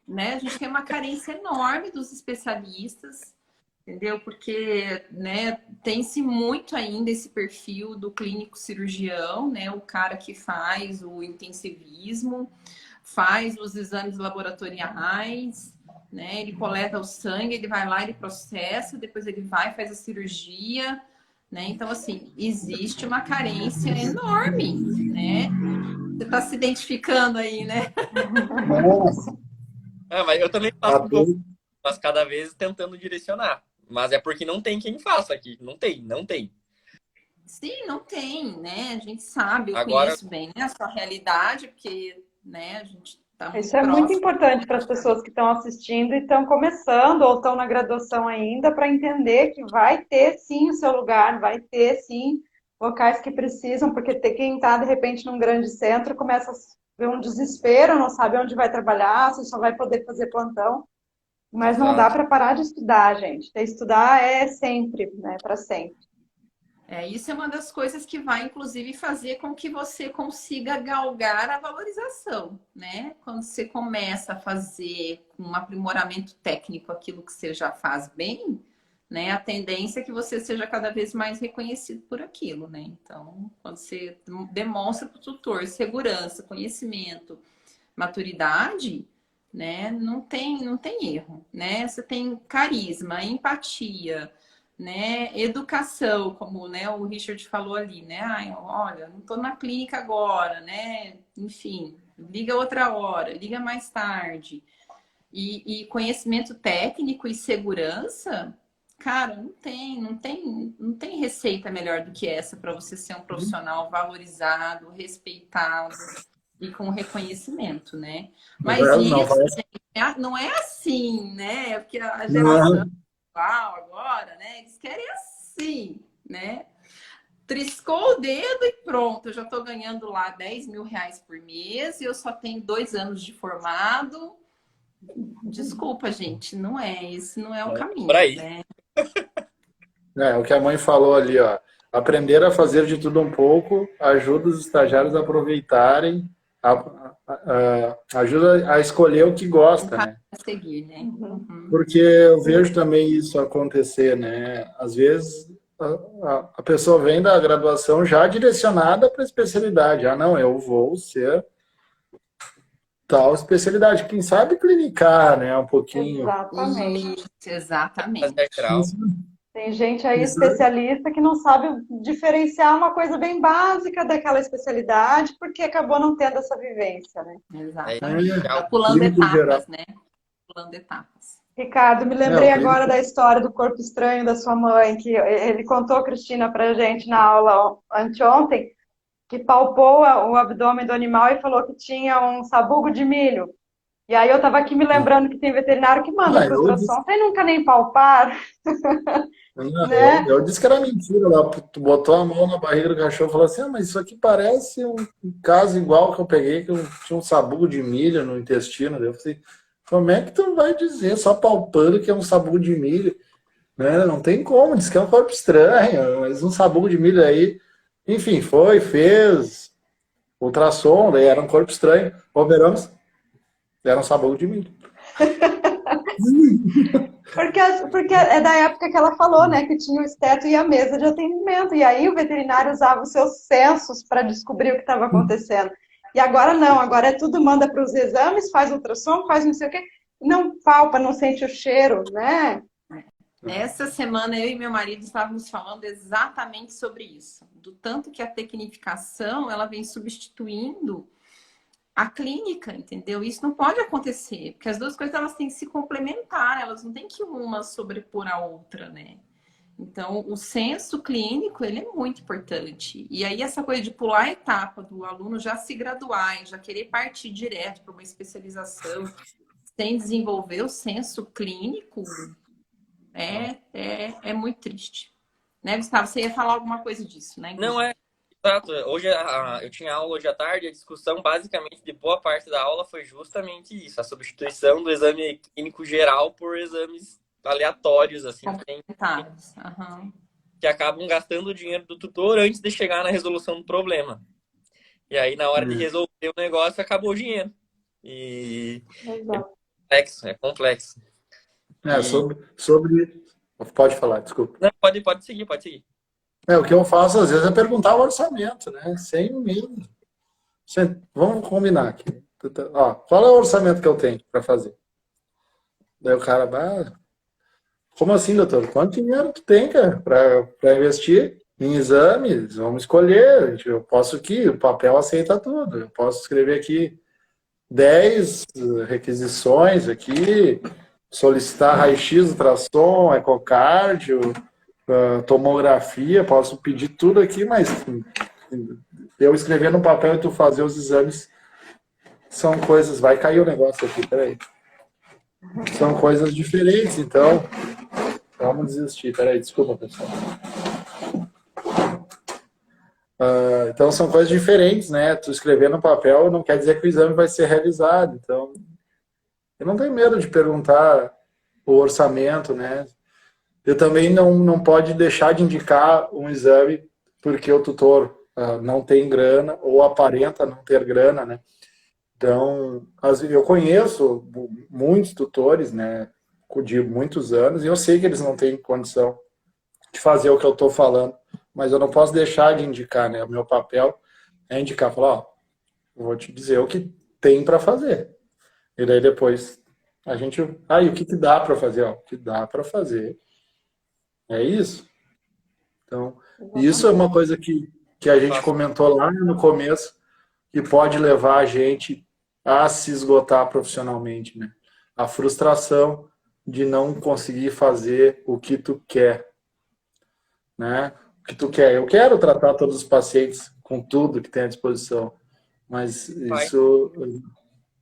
Né? A gente tem uma carência enorme dos especialistas, entendeu? Porque, né, tem-se muito ainda esse perfil do clínico cirurgião, né? O cara que faz o intensivismo, faz os exames laboratoriais, né? Ele coleta o sangue, ele vai lá, ele processa, depois ele vai, faz a cirurgia, né? Então, assim, existe uma carência enorme, né? Você está se identificando aí, né? Nossa, Mas eu também faço um pouco, mas cada vez tentando direcionar. Mas é porque não tem quem faça aqui. Não tem. Sim, não tem, né? A gente sabe, eu Agora, conheço bem, né, a sua realidade, porque, né, a gente está muito Isso é muito próximo. importante para as pessoas que estão assistindo e estão começando ou estão na graduação ainda, para entender que vai ter sim o seu lugar, vai ter sim locais que precisam, porque quem está de repente num grande centro começa a ver um desespero, não sabe onde vai trabalhar, se só vai poder fazer plantão. Mas não dá exato. para parar de estudar, gente. Estudar é sempre, né? Para sempre. Isso é uma das coisas que vai, inclusive, fazer com que você consiga galgar a valorização, né? Quando você começa a fazer com um aprimoramento técnico aquilo que você já faz bem, né? A tendência é que você seja cada vez mais reconhecido por aquilo, né? Então, quando você demonstra para o tutor segurança, conhecimento, maturidade, né? Não tem erro, né? Você tem carisma, empatia, né? Educação, como, né, o Richard falou ali, né? Ai, olha, não estou na clínica agora, né? Enfim, liga outra hora, liga mais tarde. E conhecimento técnico e segurança, cara, não tem receita melhor do que essa para você ser um profissional valorizado, respeitado e com reconhecimento, né? Mas não isso, vai. gente, não é assim, né? Porque a geração Não, atual agora, né? Eles querem assim, né? Triscou o dedo e pronto, eu já estou ganhando lá 10 mil reais por mês e eu só tenho 2 anos de formado. Desculpa, gente, não é. Esse não é o Por caminho, aí. né? o que a mãe falou ali, ó. Aprender a fazer de tudo um pouco ajuda os estagiários a aproveitarem, ajuda a escolher o que Um gosta, caminho né? a seguir, né? Uhum. Porque eu vejo também isso acontecer, né? Às vezes a pessoa vem da graduação já direcionada para a especialidade. Ah, não, eu vou ser tal especialidade. Quem sabe clinicar, né? Um pouquinho. Exatamente. Isso, exatamente. Fazer grau. Tem gente aí Isso, especialista que não sabe diferenciar uma coisa bem básica daquela especialidade porque acabou não tendo essa vivência, né? Exatamente. Tá Já pulando clínico geral. etapas, né? Pulando etapas. Ricardo, me É, lembrei o agora clínico. da história do corpo estranho da sua mãe, que ele contou, Cristina, pra gente na aula anteontem, que palpou o abdômen do animal e falou que tinha um sabugo de milho. E aí eu estava aqui me lembrando que tem veterinário que manda Ah, para ultrassom sem nunca nem palpar, né? eu disse que era mentira lá. Tu botou a mão na barriga do cachorro e falou assim: ah, mas isso aqui parece um caso igual que eu peguei, que eu tinha um sabugo de milho no intestino. Eu falei, como é que tu vai dizer, só palpando, que é um sabugo de milho? Né? Não tem como, diz que é um corpo estranho, mas um sabugo de milho aí. Enfim, fez ultrassom, daí era um corpo estranho. Operamos, era um sabugo de milho. Porque é da época que ela falou, né? Que tinha o esteto e a mesa de atendimento. E aí o veterinário usava os seus sensos para descobrir o que estava acontecendo. E agora não, agora é tudo manda para os exames, faz ultrassom, faz não sei o quê, não palpa, não sente o cheiro, né? Essa semana eu e meu marido estávamos falando exatamente sobre isso, do tanto que a tecnificação ela vem substituindo a clínica, entendeu? Isso não pode acontecer, porque as duas coisas elas têm que se complementar, elas não têm que uma sobrepor a outra, né? Então, o senso clínico, ele é muito importante. E aí, essa coisa de pular a etapa do aluno já se graduar e já querer partir direto para uma especialização sem desenvolver o senso clínico, é muito triste. Né, Gustavo? Você ia falar alguma coisa disso, né? Não é. Exato. Hoje eu tinha aula hoje à tarde, a discussão basicamente de boa parte da aula foi justamente isso, a substituição do exame clínico geral por exames aleatórios, assim, que acabam gastando o dinheiro do tutor antes de chegar na resolução do problema. E aí, na hora de resolver o negócio, acabou o dinheiro. E é complexo. Sobre... Pode falar, desculpa. Não, pode seguir. O que eu faço às vezes é perguntar o orçamento, né? Sem medo. Vamos combinar aqui. Ó, qual é o orçamento que eu tenho para fazer? Daí o cara, como assim, doutor? Quanto dinheiro tu tem, cara, para investir em exames? Vamos escolher. Eu posso aqui, o papel aceita tudo. Eu posso escrever aqui 10 requisições aqui, solicitar raio-x, ultrassom, ecocardio, tomografia, posso pedir tudo aqui, mas eu escrever no papel e tu fazer os exames são coisas... Vai cair o negócio aqui, peraí. São coisas diferentes, então vamos desistir. Peraí, desculpa, pessoal. Então são coisas diferentes, né? Tu escrever no papel não quer dizer que o exame vai ser realizado. Então, eu não tenho medo de perguntar o orçamento, né? Eu também não pode deixar de indicar um exame porque o tutor não tem grana ou aparenta não ter grana, né? Então, eu conheço muitos tutores, né, de muitos anos, e eu sei que eles não têm condição de fazer o que eu estou falando, mas eu não posso deixar de indicar, né? O meu papel é indicar, falar, vou te dizer o que tem para fazer. E daí depois a gente... e o que dá para fazer? O que dá para fazer é isso. Então, isso é uma coisa que a gente comentou lá no começo, que pode levar a gente a se esgotar profissionalmente, né? A frustração de não conseguir fazer o que tu quer, né? O que tu quer. Eu quero tratar todos os pacientes com tudo que tem à disposição, mas isso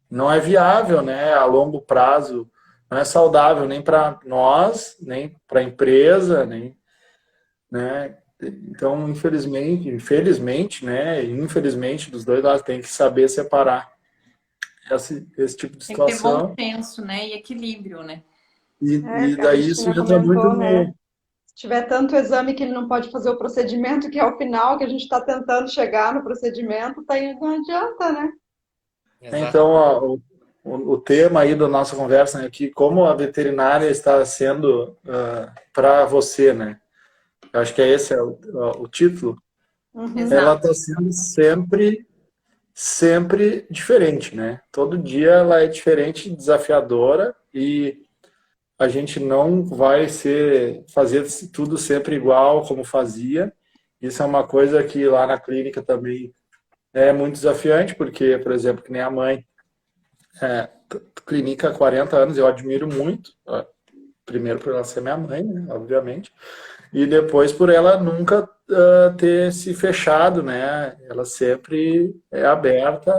não é viável, né? A longo prazo, não é saudável nem para nós, nem para a empresa, nem, né? Então, infelizmente, né? Infelizmente, dos dois lados tem que saber separar esse tipo de situação. Tem que ter bom senso, né? E equilíbrio, né? E daí isso entra muito né? Se tiver tanto exame que ele não pode fazer o procedimento, que é o final, que a gente está tentando chegar no procedimento, não adianta, né? Então, o tema aí da nossa conversa é que como a veterinária está sendo para você, né? Eu acho que esse é o título. Ela está sendo sempre diferente, né? Todo dia ela é diferente, desafiadora, e a gente não vai fazer tudo sempre igual como fazia. Isso é uma coisa que lá na clínica também é muito desafiante, porque, por exemplo, que nem a mãe, clínica há 40 anos, eu admiro muito, primeiro por ela ser minha mãe, né, obviamente, e depois por ela nunca ter se fechado, né? Ela sempre é aberta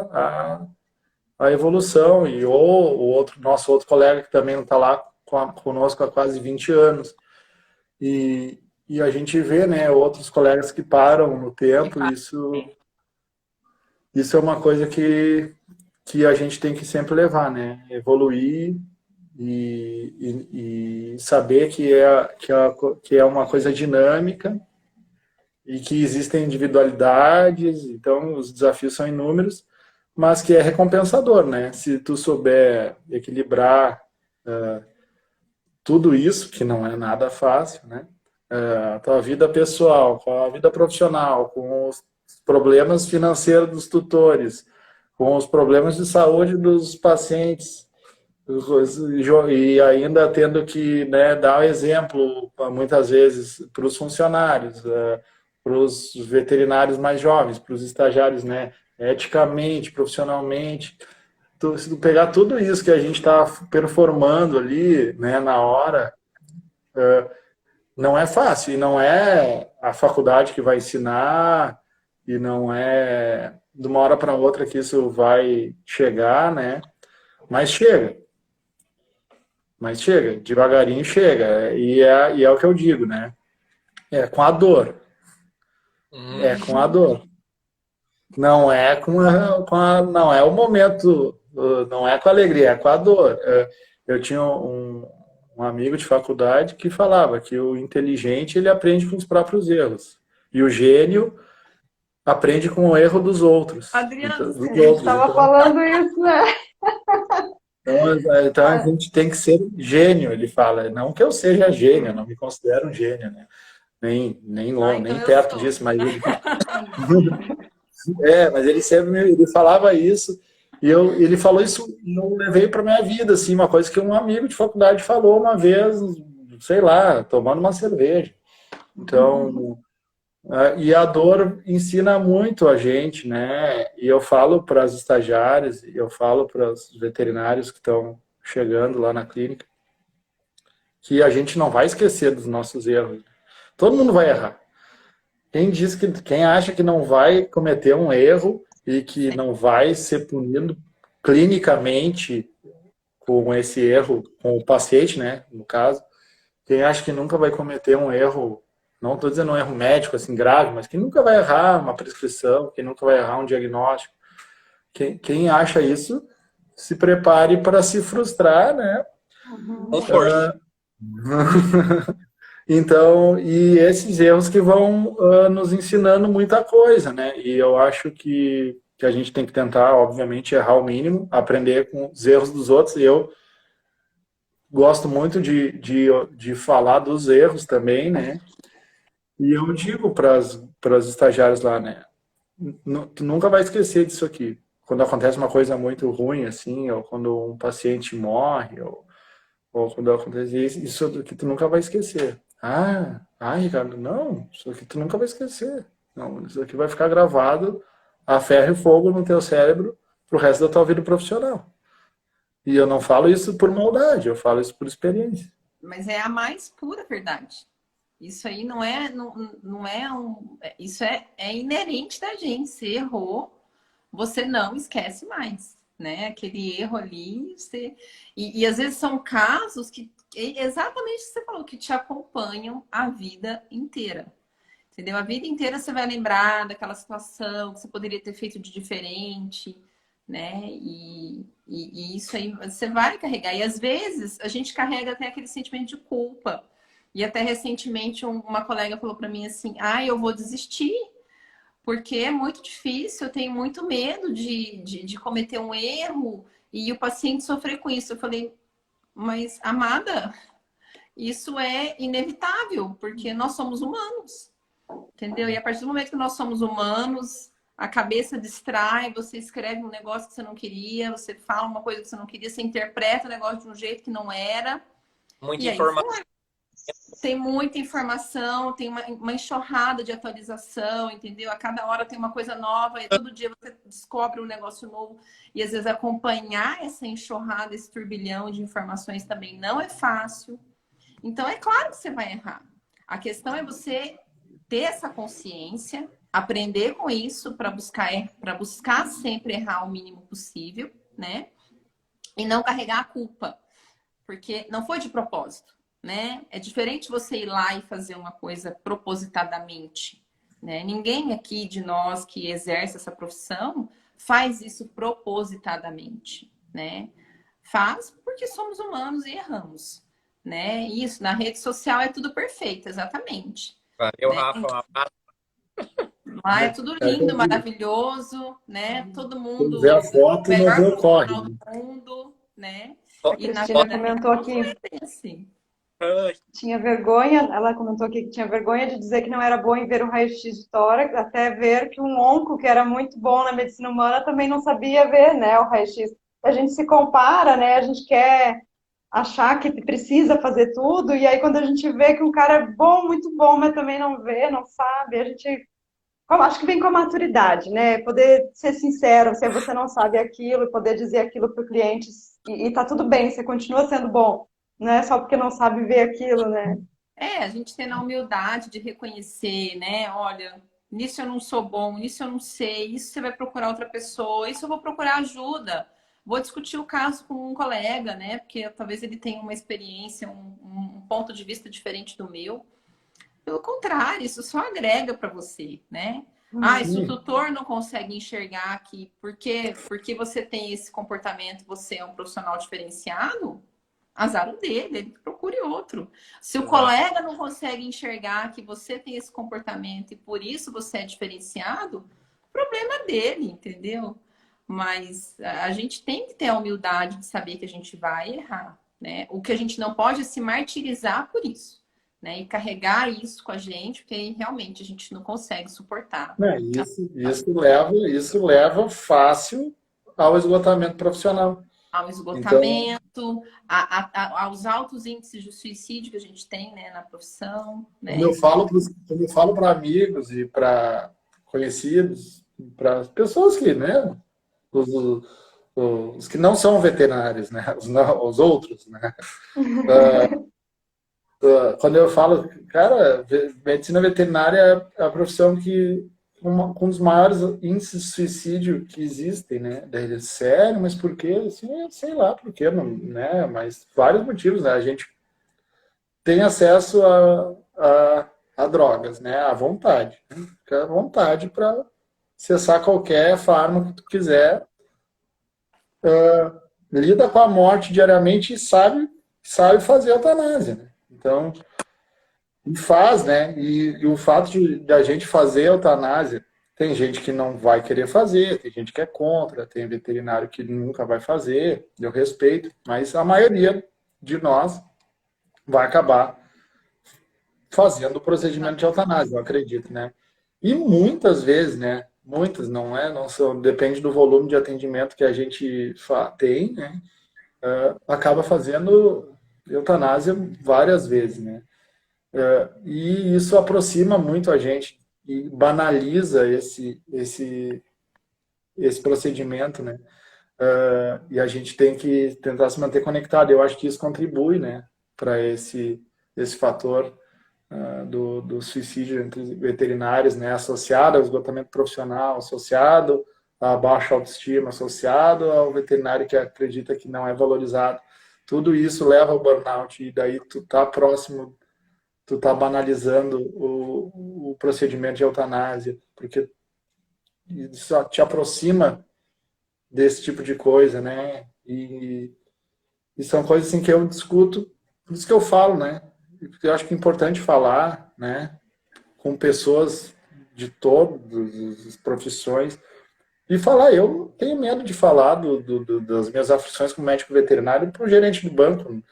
à evolução. E o nosso outro colega que também não está lá conosco há quase 20 anos. E a gente vê, né, outros colegas que param no tempo. Isso é uma coisa que a gente tem que sempre levar, né? Evoluir e saber que é uma coisa dinâmica e que existem individualidades, então os desafios são inúmeros, mas que é recompensador, né? Se tu souber equilibrar tudo isso, que não é nada fácil, né? A tua vida pessoal, com a vida profissional, com os problemas financeiros dos tutores, com os problemas de saúde dos pacientes, e ainda tendo que, né, dar exemplo, muitas vezes, para os funcionários, para os veterinários mais jovens, para os estagiários, né, eticamente, profissionalmente. Se tu pegar tudo isso que a gente está performando ali, né, na hora, não é fácil, e não é a faculdade que vai ensinar, e não é de uma hora para outra que isso vai chegar, né? Mas chega. Mas chega, devagarinho chega. E é o que eu digo, né? É com a dor. É com a dor. Não é não é o momento, não é com a alegria, é com a dor. Eu tinha um amigo de faculdade que falava que o inteligente ele aprende com os próprios erros. E o gênio aprende com o erro dos outros. Adriano, A gente estava falando isso, né? Então a gente tem que ser gênio, ele fala. Não que eu seja gênio, eu não me considero um gênio, né? Nem longe, então nem eu perto sou. disso, mas mas ele sempre ele falava isso e ele falou isso e eu levei para minha vida, assim, uma coisa que um amigo de faculdade falou uma vez, sei lá, tomando uma cerveja. Então, e a dor ensina muito a gente, né? E eu falo para as estagiárias, e eu falo para os veterinários que estão chegando lá na clínica, que a gente não vai esquecer dos nossos erros. Todo mundo vai errar. Quem acha que não vai cometer um erro e que não vai ser punido clinicamente com esse erro, com o paciente, né, no caso, quem acha que nunca vai cometer um erro, não estou dizendo um erro médico assim grave, mas que nunca vai errar uma prescrição, que nunca vai errar um diagnóstico, quem acha isso, se prepare para se frustrar, né? Com força. Então, e esses erros que vão nos ensinando muita coisa, né? E eu acho que a gente tem que tentar, obviamente, errar o mínimo, aprender com os erros dos outros. E eu gosto muito de falar dos erros também, né? E eu digo para as estagiárias lá, né? Tu nunca vai esquecer disso aqui. Quando acontece uma coisa muito ruim, assim, ou quando um paciente morre, ou quando acontece isso que tu nunca vai esquecer. Ricardo, não, isso aqui tu nunca vai esquecer. Não, isso aqui vai ficar gravado a ferro e fogo no teu cérebro pro resto da tua vida profissional. E eu não falo isso por maldade, eu falo isso por experiência. Mas é a mais pura verdade. Isso aí não é isso é inerente da gente. Você errou, você não esquece mais, né? Aquele erro ali, e às vezes são casos que exatamente o que você falou, que te acompanham a vida inteira. Entendeu? A vida inteira você vai lembrar daquela situação que você poderia ter feito de diferente, né? E isso aí você vai carregar. E às vezes a gente carrega até aquele sentimento de culpa. E até recentemente uma colega falou para mim assim: eu vou desistir, porque é muito difícil, eu tenho muito medo de cometer um erro e o paciente sofrer com isso. Eu falei, mas amada, isso é inevitável, porque nós somos humanos, entendeu? E a partir do momento que nós somos humanos, a cabeça distrai, você escreve um negócio que você não queria, você fala uma coisa que você não queria, você interpreta o negócio de um jeito que não era. Muita informação. Tem muita informação, tem uma enxurrada de atualização, entendeu? A cada hora tem uma coisa nova e todo dia você descobre um negócio novo. E às vezes acompanhar essa enxurrada, esse turbilhão de informações também não é fácil. Então é claro que você vai errar. A questão é você ter essa consciência, aprender com isso para buscar sempre errar o mínimo possível, né? E não carregar a culpa, porque não foi de propósito. Né? É diferente você ir lá e fazer uma coisa propositadamente, né? Ninguém aqui de nós que exerce essa profissão faz isso propositadamente, né? Faz porque somos humanos e erramos, né? Isso, na rede social é tudo perfeito, exatamente. Valeu, né? Rafa. Lá é tudo lindo, maravilhoso, né? Todo mundo vê a foto e não vê o corre. do mundo, né? A Cristina comentou aqui. Assim. Tinha vergonha, ela comentou aqui que tinha vergonha de dizer que não era bom em ver um raio-x de tórax, até ver que um onco que era muito bom na medicina humana também não sabia ver, né, o raio-x. A gente se compara, né, a gente quer achar que precisa fazer tudo, e aí quando a gente vê que um cara é bom, muito bom, mas também não vê, não sabe, a gente... Acho que vem com a maturidade, né, poder ser sincero, se você não sabe aquilo, poder dizer aquilo para o cliente, e tá tudo bem, você continua sendo bom. Não é só porque não sabe ver aquilo, né? A gente tem a humildade de reconhecer, né? Olha, nisso eu não sou bom, nisso eu não sei, isso você vai procurar outra pessoa, isso eu vou procurar ajuda. vou discutir o caso com um colega, né? Porque talvez ele tenha uma experiência, um ponto de vista diferente do meu. Pelo contrário, isso só agrega para você, né? Ah, se o Sim. tutor não consegue enxergar que porque você tem esse comportamento, você é um profissional diferenciado, azar o dele, ele procure outro. Se o Exato. colega não consegue enxergar que você tem esse comportamento e por isso você é diferenciado, problema dele, entendeu? Mas a gente tem que ter a humildade de saber que a gente vai errar, né? O que a gente não pode é se martirizar por isso, né? E carregar isso com a gente, porque aí realmente a gente não consegue suportar Né, isso leva fácil ao esgotamento profissional. ao Então, esgotamento, aos altos índices de suicídio que a gente tem, né, na profissão, quando né? eu falo quando eu falo para amigos e para conhecidos, para pessoas que, né, os, os que não são veterinários, né, os outros, né, quando eu falo, cara, medicina veterinária é a profissão que com um dos maiores índices de suicídio que existem, né? Daí ele, sério, mas por quê? Assim, sei lá por quê, não, né? Mas vários motivos, né? A gente tem acesso a drogas, né? À vontade, né? Fica à vontade para acessar qualquer fármaco que tu quiser, lida com a morte diariamente e sabe fazer eutanásia, né? Então, e faz, né? E o fato de a gente fazer eutanásia, tem gente que não vai querer fazer, tem gente que é contra, tem veterinário que nunca vai fazer, eu respeito, mas a maioria de nós vai acabar fazendo o procedimento de eutanásia, eu acredito, né? E muitas vezes, né? Muitas, não são, depende do volume de atendimento que a gente tem, né? Acaba fazendo eutanásia várias vezes, né? E isso aproxima muito a gente e banaliza esse procedimento, né? E a gente tem que tentar se manter conectado. Eu acho que isso contribui, né, para esse fator do suicídio entre veterinários, né, associado ao esgotamento profissional, associado à baixa autoestima, associado ao veterinário que acredita que não é valorizado. Tudo isso leva ao burnout e daí tu tá banalizando o procedimento de eutanásia, porque isso te aproxima desse tipo de coisa, né? E são coisas assim que eu discuto, por isso que eu falo, né? Porque eu acho que é importante falar, né? Com pessoas de todas as profissões e falar. Eu não tenho medo de falar das minhas aflições como médico veterinário para o gerente do banco,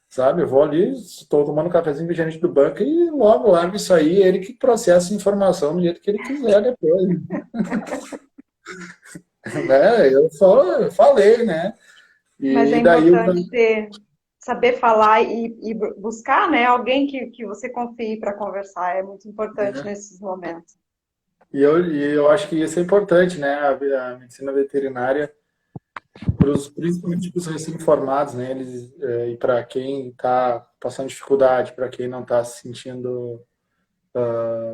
sabe? Eu vou ali, estou tomando um cafezinho com o gerente do banco e logo largo isso aí, ele que processa a informação do jeito que ele quiser depois, né? Eu só falei, né? Mas é E daí importante saber falar e buscar, né, alguém que você confie para conversar. É muito importante nesses momentos. eu acho que isso é importante, né? A medicina veterinária, principalmente para os recém-formados, né? Eles, e para quem está passando dificuldade, para quem não está se sentindo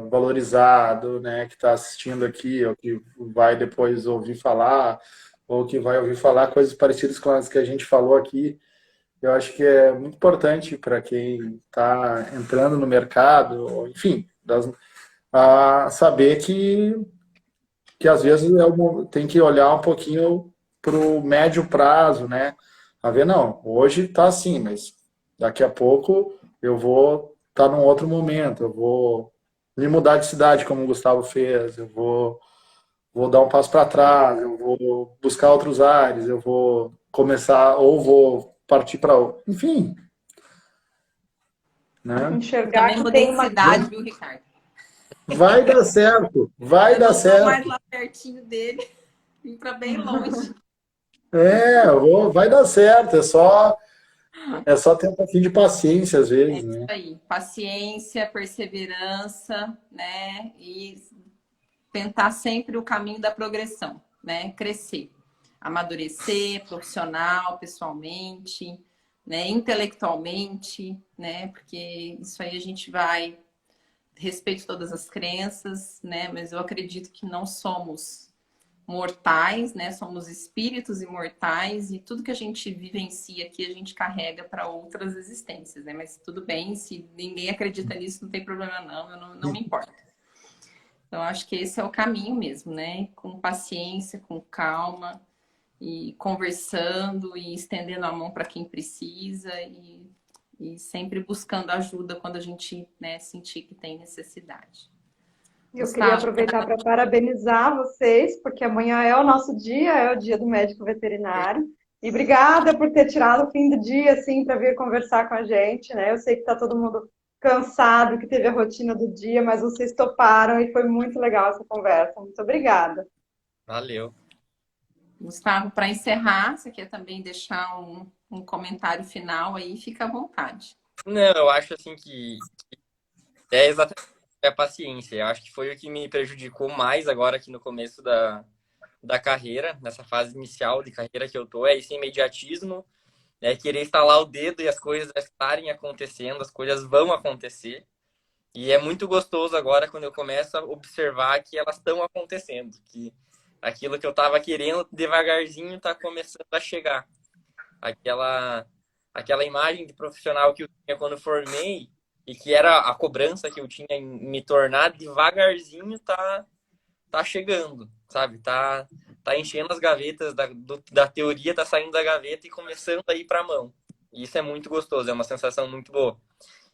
valorizado, né? Que está assistindo aqui, ou que vai depois ouvir falar, ou que vai ouvir falar coisas parecidas com as que a gente falou aqui. Eu acho que é muito importante para quem está entrando no mercado, ou, enfim, a saber que às vezes tem que olhar um pouquinho para o médio prazo, né? A ver, não, hoje está assim, mas daqui a pouco eu vou estar num outro momento, eu vou me mudar de cidade, como o Gustavo fez, vou dar um passo para trás, eu vou buscar outros ares, eu vou começar, ou vou partir para outro. Enfim, né? Eu Enxergar também que mudei tem de uma. cidade, viu, Ricardo? Vai dar certo, vai Eu dar não estou mais certo. lá pertinho dele, vim para bem longe. Vai dar certo, é só ter um pouquinho de paciência às vezes, Isso né? aí, paciência, perseverança, né? E tentar sempre o caminho da progressão, né? Crescer, amadurecer, profissional, pessoalmente, né? Intelectualmente, né? Porque isso aí a gente vai, respeito todas as crenças, né? Mas eu acredito que não somos mortais, né? Somos espíritos imortais e tudo que a gente vivencia aqui a gente carrega para outras existências, né? Mas tudo bem, se ninguém acredita nisso, não tem problema não, eu não me importo. Então, acho que esse é o caminho mesmo, né? Com paciência, com calma e conversando e estendendo a mão para quem precisa e sempre buscando ajuda quando a gente, né, sentir que tem necessidade. Eu queria aproveitar para parabenizar vocês, porque amanhã é o nosso dia, é o dia do médico veterinário. E obrigada por ter tirado o fim do dia, assim, para vir conversar com a gente, né? Eu sei que está todo mundo cansado, que teve a rotina do dia, mas vocês toparam e foi muito legal essa conversa. Muito obrigada. Valeu. Gustavo, para encerrar, você quer também deixar um comentário final aí? Fica à vontade. Não, eu acho assim que é exatamente a paciência. Eu acho que foi o que me prejudicou mais agora aqui no começo da carreira, nessa fase inicial de carreira que eu tô, é esse imediatismo, é querer estalar o dedo e as coisas estarem acontecendo, as coisas vão acontecer. E é muito gostoso agora quando eu começo a observar que elas estão acontecendo, que aquilo que eu estava querendo devagarzinho está começando a chegar. Aquela imagem de profissional que eu tinha quando formei e que era a cobrança que eu tinha em me tornar, devagarzinho tá chegando, sabe? Tá enchendo as gavetas da teoria, tá saindo da gaveta e começando a ir para a mão. E isso é muito gostoso, é uma sensação muito boa.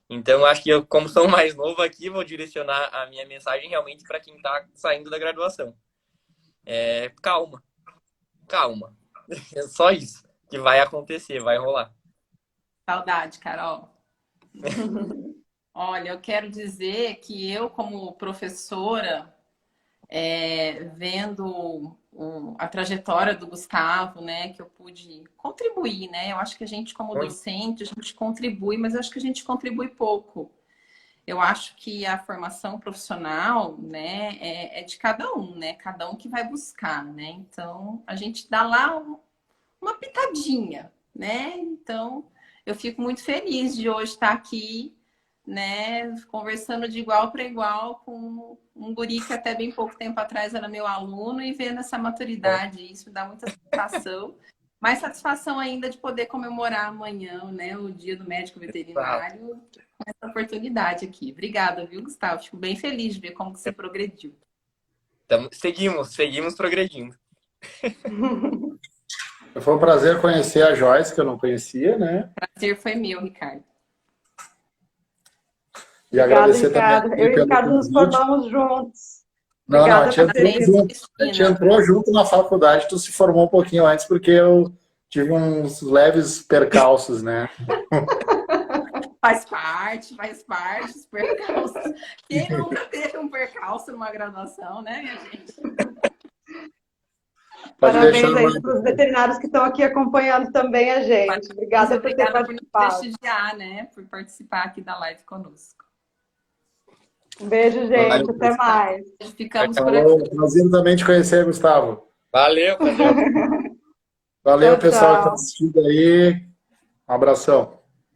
Então, acho que eu, como sou mais novo aqui, vou direcionar a minha mensagem realmente para quem está saindo da graduação. Calma. É só isso que vai acontecer, vai rolar. Saudade, Carol. Olha, eu quero dizer que eu, como professora, vendo a trajetória do Gustavo, né, que eu pude contribuir, né? Eu acho que a gente, como docente, a gente contribui, mas eu acho que a gente contribui pouco. Eu acho que a formação profissional, né, é de cada um, né? Cada um que vai buscar, né? Então, a gente dá lá uma pitadinha, né? Então, eu fico muito feliz de hoje estar aqui, né, conversando de igual para igual com um guri que até bem pouco tempo atrás era meu aluno e vendo essa maturidade. Isso me dá muita satisfação. Mais satisfação ainda de poder comemorar amanhã, né, o Dia do Médico Veterinário, com essa oportunidade aqui. Obrigada, viu, Gustavo? Fico bem feliz de ver como que você progrediu. Então, seguimos progredindo. Foi um prazer conhecer a Joyce, que eu não conhecia, né? Prazer foi meu, Ricardo. E agradecer Ricardo. Eu e o Ricardo nos formamos juntos. Não, a gente entrou junto na faculdade, tu se formou um pouquinho antes, porque eu tive uns leves percalços, né? Faz parte, os percalços. Quem nunca teve um percalço numa graduação, né, minha gente? Parabéns aí para os veterinários que estão aqui acompanhando também a gente. Obrigada por ter participado. Por prestigiar, né? Por participar aqui da live conosco. Um beijo, gente. Valeu, até mais. Ficamos por aqui. Prazer também te conhecer, Gustavo. Valeu. Valeu, pessoal que está assistindo aí. Um abração.